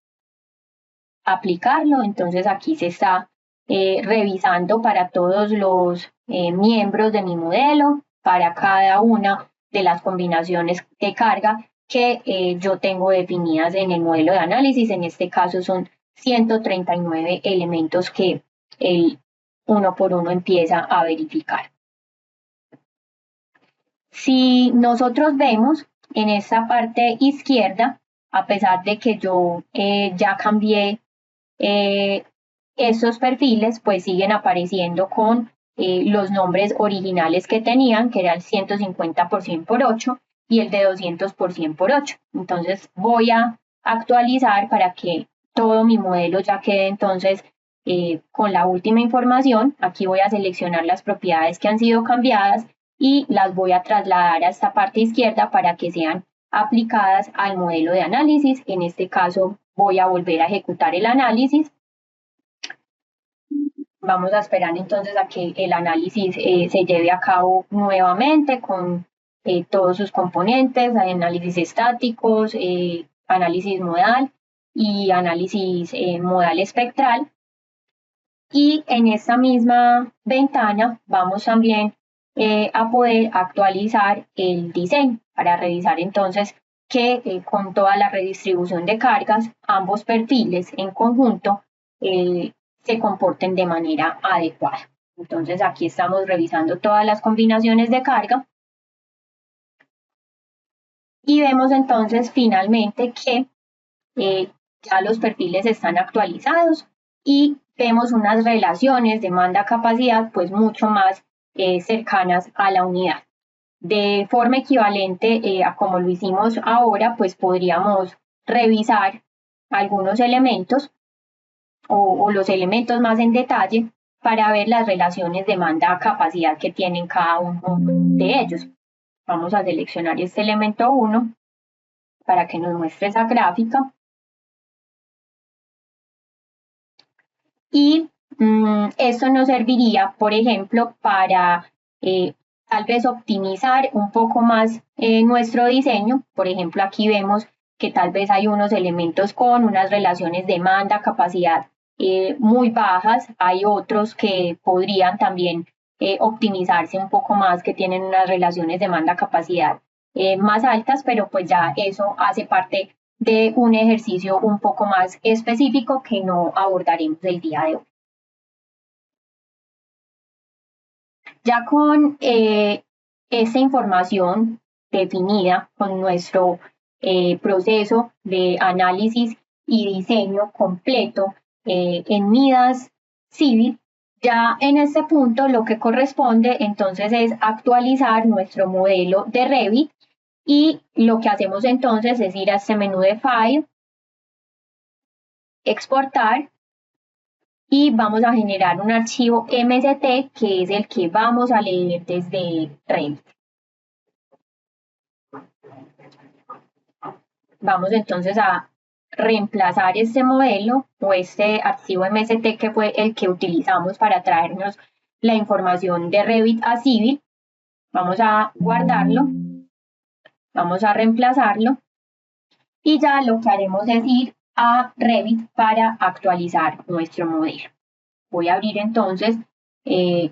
aplicarlo, entonces aquí se está revisando para todos los miembros de mi modelo, para cada una de las combinaciones de carga que yo tengo definidas en el modelo de análisis. En este caso son 139 elementos que el uno por uno empieza a verificar. Si nosotros vemos en esta parte izquierda, a pesar de que yo ya cambié estos perfiles, pues siguen apareciendo con los nombres originales que tenían, que era el 150 por 100 por 8 y el de 200 por 100 por 8. Entonces voy a actualizar para que todo mi modelo ya quede entonces con la última información. Aquí voy a seleccionar las propiedades que han sido cambiadas y las voy a trasladar a esta parte izquierda para que sean aplicadas al modelo de análisis. En este caso voy a volver a ejecutar el análisis. Vamos a esperar entonces a que el análisis se lleve a cabo nuevamente con todos sus componentes, análisis estáticos, análisis modal y análisis modal espectral. Y en esta misma ventana vamos también a poder actualizar el diseño para revisar entonces que con toda la redistribución de cargas, ambos perfiles en conjunto se comporten de manera adecuada. Entonces aquí estamos revisando todas las combinaciones de carga y vemos entonces finalmente que ya los perfiles están actualizados y vemos unas relaciones demanda-capacidad pues mucho más cercanas a la unidad. De forma equivalente a como lo hicimos ahora, pues podríamos revisar algunos elementos o los elementos más en detalle para ver las relaciones demanda-capacidad que tienen cada uno de ellos. Vamos a seleccionar este elemento 1 para que nos muestre esa gráfica. Y esto nos serviría, por ejemplo, para tal vez optimizar un poco más nuestro diseño. Por ejemplo, aquí vemos que tal vez hay unos elementos con unas relaciones demanda-capacidad muy bajas. Hay otros que podrían también optimizarse un poco más, que tienen unas relaciones demanda-capacidad más altas, pero pues ya eso hace parte de un ejercicio un poco más específico que no abordaremos el día de hoy. Ya con esta información definida, con nuestro proceso de análisis y diseño completo en Midas Civil, ya en este punto lo que corresponde entonces es actualizar nuestro modelo de Revit. Y lo que hacemos entonces es ir a este menú de File, exportar y vamos a generar un archivo MST que es el que vamos a leer desde Revit. Vamos entonces a reemplazar este modelo o este archivo MST que fue el que utilizamos para traernos la información de Revit a Civil. Vamos a guardarlo, vamos a reemplazarlo y ya lo que haremos es ir a Revit para actualizar nuestro modelo. Voy a abrir entonces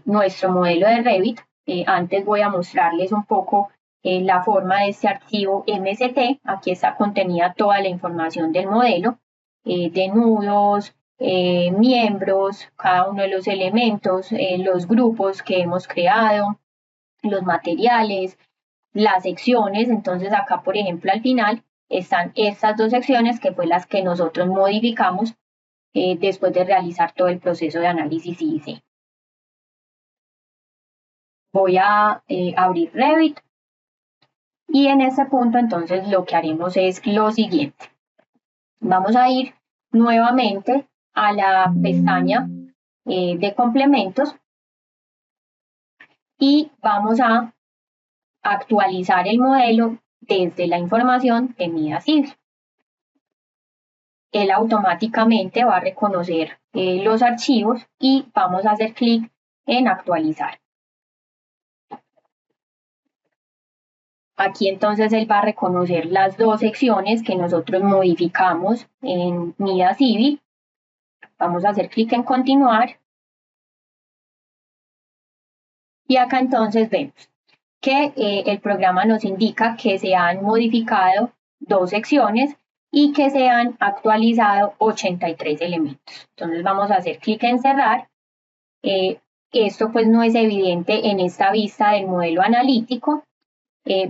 nuestro modelo de Revit. Antes voy a mostrarles un poco la forma de este archivo MST. Aquí está contenida toda la información del modelo, de nudos, miembros, cada uno de los elementos, los grupos que hemos creado, los materiales, las secciones. Entonces acá, por ejemplo, al final están estas dos secciones que fue las que nosotros modificamos después de realizar todo el proceso de análisis y diseño. Voy a abrir Revit y en este punto entonces lo que haremos es lo siguiente. Vamos a ir nuevamente a la pestaña de complementos y vamos a actualizar el modelo desde la información de Mida Civil. Él automáticamente va a reconocer los archivos y vamos a hacer clic en actualizar. Aquí entonces él va a reconocer las dos secciones que nosotros modificamos en Mida Civil. Vamos a hacer clic en continuar. Y acá entonces vemos que el programa nos indica que se han modificado dos secciones y que se han actualizado 83 elementos. Entonces vamos a hacer clic en cerrar. Esto pues no es evidente en esta vista del modelo analítico.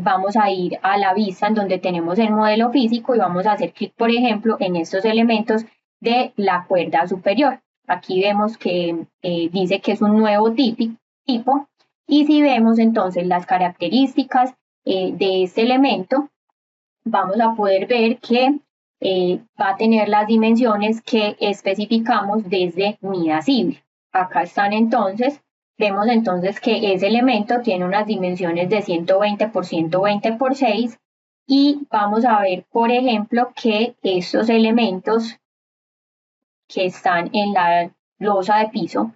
Vamos a ir a la vista en donde tenemos el modelo físico y vamos a hacer clic, por ejemplo, en estos elementos de la cuerda superior. Aquí vemos que dice que es un nuevo tipo y si vemos entonces las características de este elemento, vamos a poder ver que va a tener las dimensiones que especificamos desde Mida Civil. Acá están entonces. Vemos entonces que ese elemento tiene unas dimensiones de 120 por 120 por 6 y vamos a ver, por ejemplo, que estos elementos que están en la losa de piso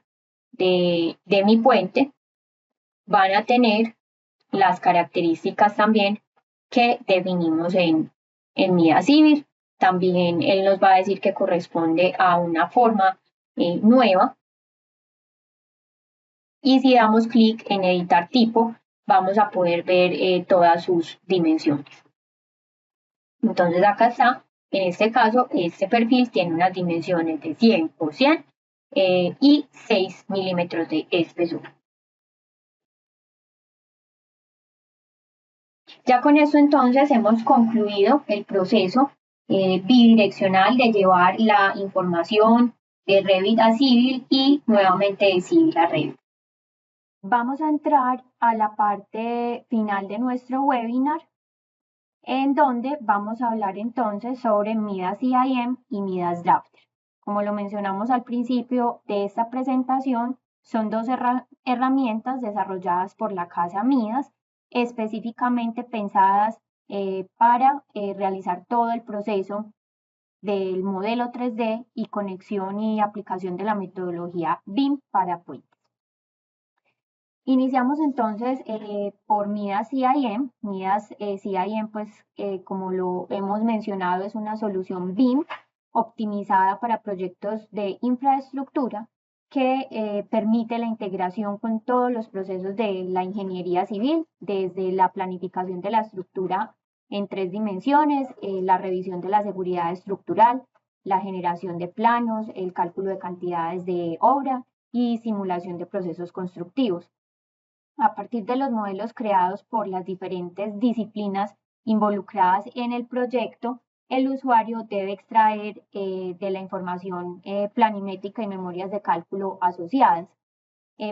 de mi puente van a tener las características también que definimos en Mida Civil. También él nos va a decir que corresponde a una forma nueva. Y si damos clic en editar tipo, vamos a poder ver todas sus dimensiones. Entonces acá está, en este caso, este perfil tiene unas dimensiones de 100 por 100 y 6 milímetros de espesor. Ya con esto entonces hemos concluido el proceso bidireccional de llevar la información de Revit a Civil y nuevamente de Civil a Revit. Vamos a entrar a la parte final de nuestro webinar, en donde vamos a hablar entonces sobre Midas CIM y Midas Drafter. Como lo mencionamos al principio de esta presentación, son dos herramientas desarrolladas por la casa Midas, específicamente pensadas para realizar todo el proceso del modelo 3D y conexión y aplicación de la metodología BIM para puentes. Iniciamos entonces por Midas CIM. Midas CIM, pues como lo hemos mencionado, es una solución BIM optimizada para proyectos de infraestructura que permite la integración con todos los procesos de la ingeniería civil, desde la planificación de la estructura en 3 dimensiones, la revisión de la seguridad estructural, la generación de planos, el cálculo de cantidades de obra y simulación de procesos constructivos. A partir de los modelos creados por las diferentes disciplinas involucradas en el proyecto, el usuario debe extraer de la información planimétrica y memorias de cálculo asociadas.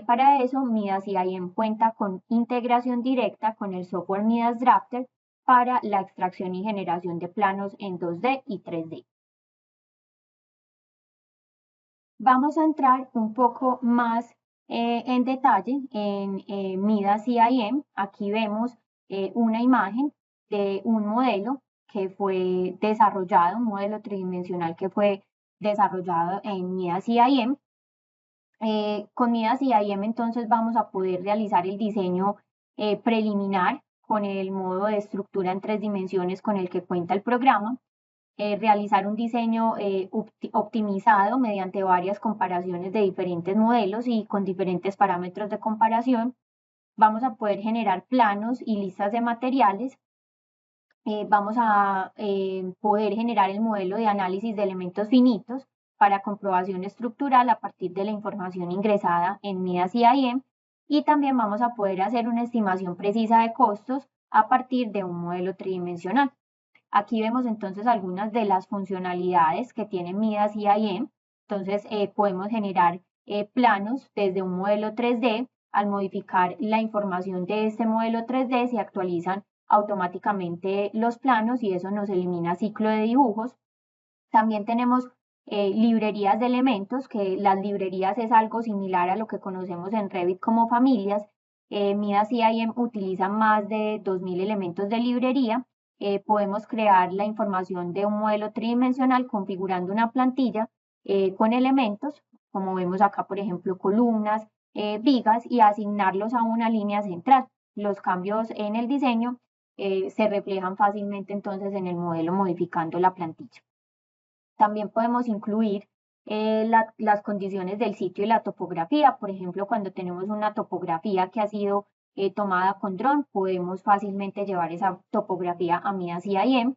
Para eso, Midas CIM cuenta con integración directa con el software Midas Drafter para la extracción y generación de planos en 2D y 3D. Vamos a entrar un poco más en detalle en Midas CIM. Aquí vemos una imagen de un modelo que fue desarrollado, un modelo tridimensional que fue desarrollado en Midas CIM. Con Midas CIM entonces vamos a poder realizar el diseño preliminar con el modo de estructura en 3 dimensiones con el que cuenta el programa. Realizar un diseño optimizado mediante varias comparaciones de diferentes modelos y con diferentes parámetros de comparación. Vamos a poder generar planos y listas de materiales. Vamos a poder generar el modelo de análisis de elementos finitos para comprobación estructural a partir de la información ingresada en Midas CIM y también vamos a poder hacer una estimación precisa de costos a partir de un modelo tridimensional. Aquí vemos entonces algunas de las funcionalidades que tiene Midas CIM. Entonces podemos generar planos desde un modelo 3D. Al modificar la información de este modelo 3D se actualizan automáticamente los planos y eso nos elimina ciclo de dibujos. También tenemos librerías de elementos, que las librerías es algo similar a lo que conocemos en Revit como familias. Midas CIM utiliza más de 2000 elementos de librería. Podemos crear la información de un modelo tridimensional configurando una plantilla con elementos, como vemos acá, por ejemplo, columnas, vigas, y asignarlos a una línea central. Los cambios en el diseño se reflejan fácilmente entonces en el modelo modificando la plantilla. También podemos incluir las condiciones del sitio y la topografía. Por ejemplo, cuando tenemos una topografía que ha sido tomada con dron, podemos fácilmente llevar esa topografía a Midas CIM.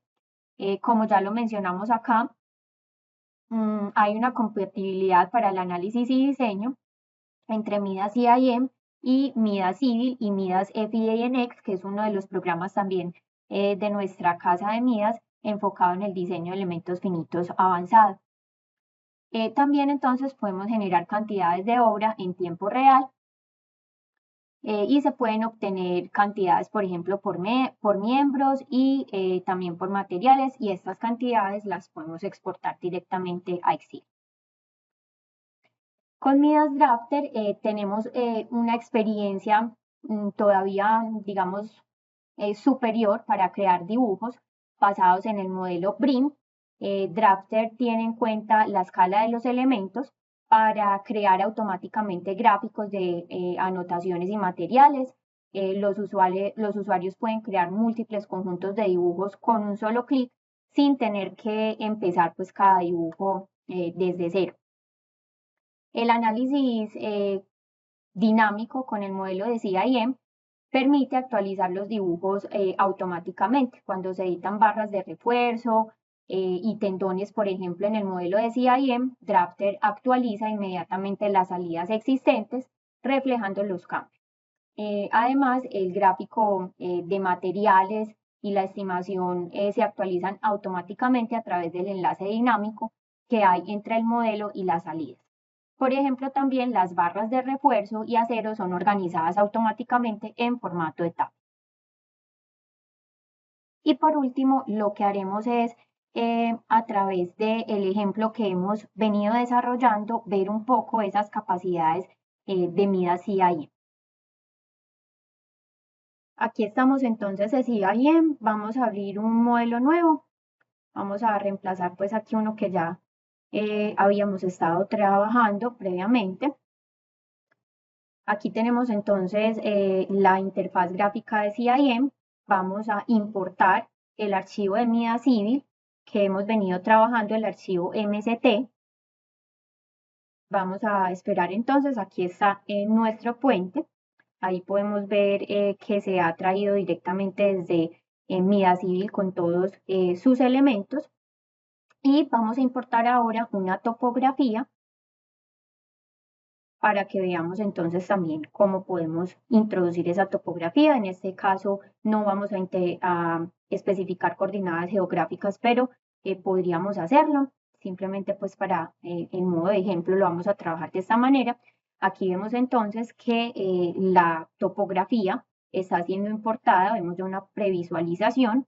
Como ya lo mencionamos acá, hay una compatibilidad para el análisis y diseño entre Midas CIM y Midas Civil y Midas FEA-NX, que es uno de los programas también de nuestra casa de Midas, enfocado en el diseño de elementos finitos avanzado. También entonces podemos generar cantidades de obra en tiempo real y se pueden obtener cantidades, por ejemplo, por miembros y también por materiales, y estas cantidades las podemos exportar directamente a Excel. Con Midas Drafter tenemos una experiencia todavía, digamos, superior para crear dibujos basados en el modelo BRIM. Drafter tiene en cuenta la escala de los elementos para crear automáticamente gráficos de anotaciones y materiales. Los usuarios pueden crear múltiples conjuntos de dibujos con un solo clic sin tener que empezar pues cada dibujo desde cero. El análisis dinámico con el modelo de CIM permite actualizar los dibujos automáticamente. Cuando se editan barras de refuerzo y tendones, por ejemplo, en el modelo de CIM, Drafter actualiza inmediatamente las salidas existentes, reflejando los cambios. Además, el gráfico de materiales y la estimación se actualizan automáticamente a través del enlace dinámico que hay entre el modelo y las salidas. Por ejemplo, también las barras de refuerzo y acero son organizadas automáticamente en formato de tabla. Y por último, lo que haremos es, a través del ejemplo que hemos venido desarrollando, ver un poco esas capacidades de Midas CIM. Aquí estamos entonces en CIM, vamos a abrir un modelo nuevo, vamos a reemplazar pues aquí uno que ya habíamos estado trabajando previamente. Aquí tenemos entonces la interfaz gráfica de CIM. Vamos a importar el archivo de Midas Civil que hemos venido trabajando, el archivo MST. Vamos a esperar entonces, aquí está nuestro puente. Ahí podemos ver que se ha traído directamente desde Midas Civil con todos sus elementos. Y vamos a importar ahora una topografía para que veamos entonces también cómo podemos introducir esa topografía. En este caso no vamos a especificar coordenadas geográficas, pero podríamos hacerlo. Simplemente pues para en modo de ejemplo lo vamos a trabajar de esta manera. Aquí vemos entonces que la topografía está siendo importada, vemos ya una previsualización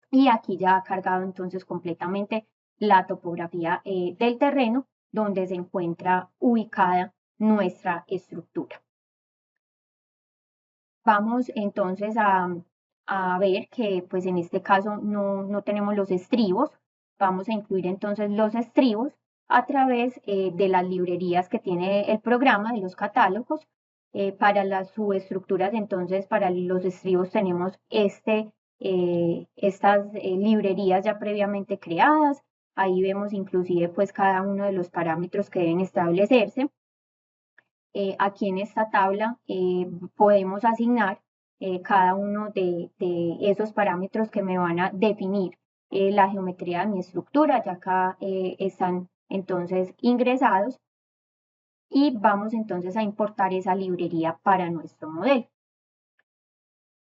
y aquí ya ha cargado entonces completamente la topografía del terreno donde se encuentra ubicada nuestra estructura. Vamos entonces a ver que pues en este caso no tenemos los estribos. Vamos a incluir entonces los estribos a través de las librerías que tiene el programa, de los catálogos. Para las subestructuras, entonces para los estribos tenemos estas librerías ya previamente creadas. Ahí vemos inclusive pues cada uno de los parámetros que deben establecerse. Aquí en esta tabla podemos asignar cada uno de esos parámetros que me van a definir la geometría de mi estructura. Ya acá están entonces ingresados y vamos entonces a importar esa librería para nuestro modelo.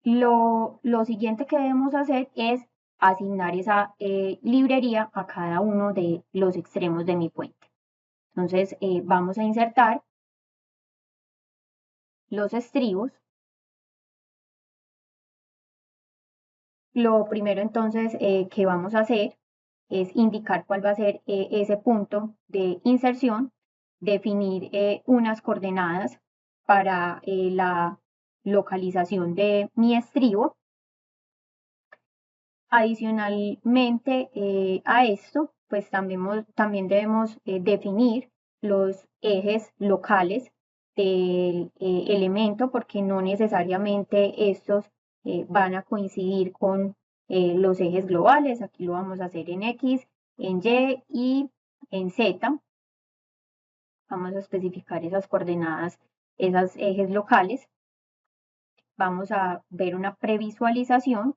Lo siguiente que debemos hacer es asignar esa librería a cada uno de los extremos de mi puente. Entonces vamos a insertar los estribos. Lo primero entonces que vamos a hacer es indicar cuál va a ser ese punto de inserción, definir unas coordenadas para la localización de mi estribo. Adicionalmente a esto, pues también debemos definir los ejes locales del elemento, porque no necesariamente estos van a coincidir con los ejes globales. Aquí lo vamos a hacer en X, en Y y en Z. Vamos a especificar esas coordenadas, esos ejes locales. Vamos a ver una previsualización.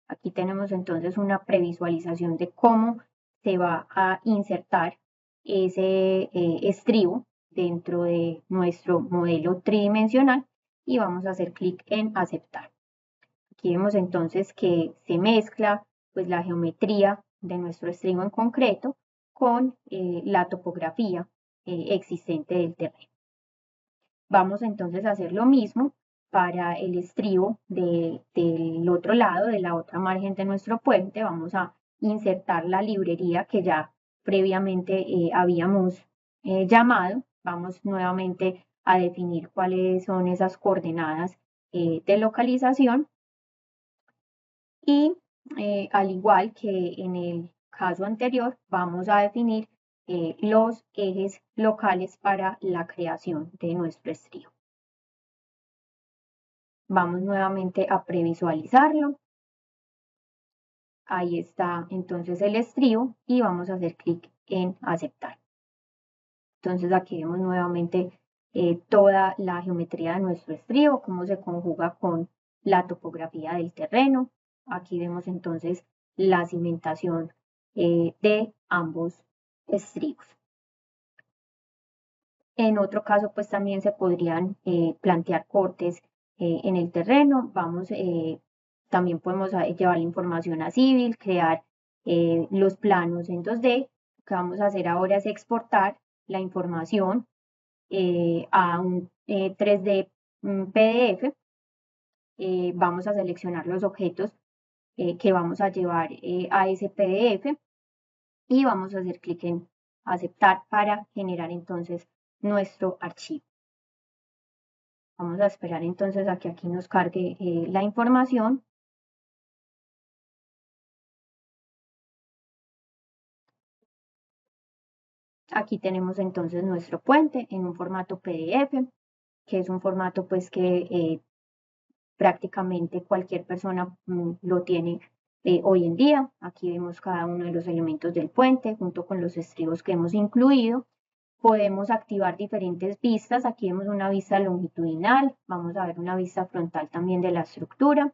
Aquí tenemos entonces una previsualización de cómo se va a insertar ese estribo dentro de nuestro modelo tridimensional y vamos a hacer clic en aceptar. Aquí vemos entonces que se mezcla pues la geometría de nuestro estribo en concreto con la topografía existente del terreno. Vamos entonces a hacer lo mismo para el estribo del otro lado, de la otra margen de nuestro puente. Vamos a insertar la librería que ya previamente habíamos llamado. Vamos nuevamente a definir cuáles son esas coordenadas de localización. Y al igual que en el caso anterior, vamos a definir los ejes locales para la creación de nuestro estribo. Vamos nuevamente a previsualizarlo. Ahí está entonces el estribo y vamos a hacer clic en aceptar. Entonces aquí vemos nuevamente toda la geometría de nuestro estribo, cómo se conjuga con la topografía del terreno. Aquí vemos entonces la cimentación de ambos estribos. En otro caso, pues también se podrían plantear cortes en el terreno. También podemos llevar la información a Civil, crear los planos en 2D. Lo que vamos a hacer ahora es exportar la información a un 3D PDF. Vamos a seleccionar los objetos que vamos a llevar a ese PDF y vamos a hacer clic en aceptar para generar entonces nuestro archivo. Vamos a esperar entonces a que aquí nos cargue la información. Aquí tenemos entonces nuestro puente en un formato PDF, que es un formato pues que prácticamente cualquier persona lo tiene hoy en día. Aquí vemos cada uno de los elementos del puente junto con los estribos que hemos incluido. Podemos activar diferentes vistas. Aquí vemos una vista longitudinal. Vamos a ver una vista frontal también de la estructura.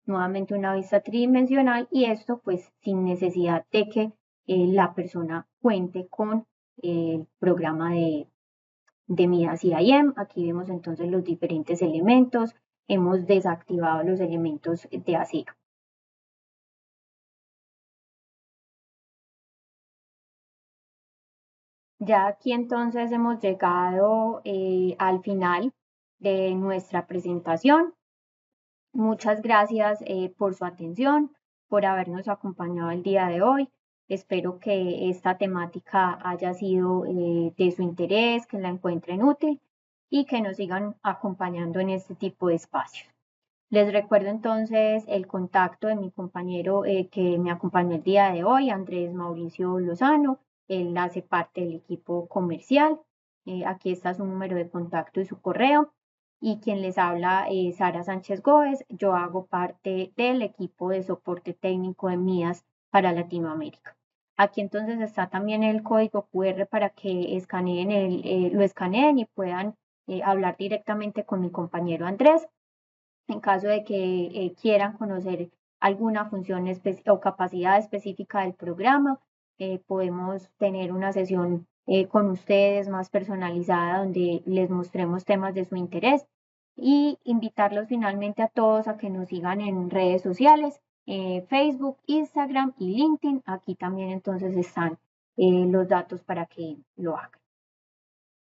Nuevamente una vista tridimensional y esto pues sin necesidad de que la persona cuente con el programa de Midas CIM. Aquí vemos entonces los diferentes elementos. Hemos desactivado los elementos de acero. Ya aquí entonces hemos llegado al final de nuestra presentación. Muchas gracias por su atención, por habernos acompañado el día de hoy. Espero que esta temática haya sido de su interés, que la encuentren útil y que nos sigan acompañando en este tipo de espacios. Les recuerdo entonces el contacto de mi compañero que me acompañó el día de hoy, Andrés Mauricio Lozano. Él hace parte del equipo comercial. Aquí está su número de contacto y su correo. Y quien les habla es Sara Sánchez Gómez. Yo hago parte del equipo de soporte técnico de Midas para Latinoamérica. Aquí entonces está también el código QR para que lo escaneen y puedan hablar directamente con mi compañero Andrés. En caso de que quieran conocer alguna función o capacidad específica del programa, podemos tener una sesión con ustedes más personalizada donde les mostremos temas de su interés y invitarlos finalmente a todos a que nos sigan en redes sociales, Facebook, Instagram y LinkedIn. Aquí también entonces están los datos para que lo hagan.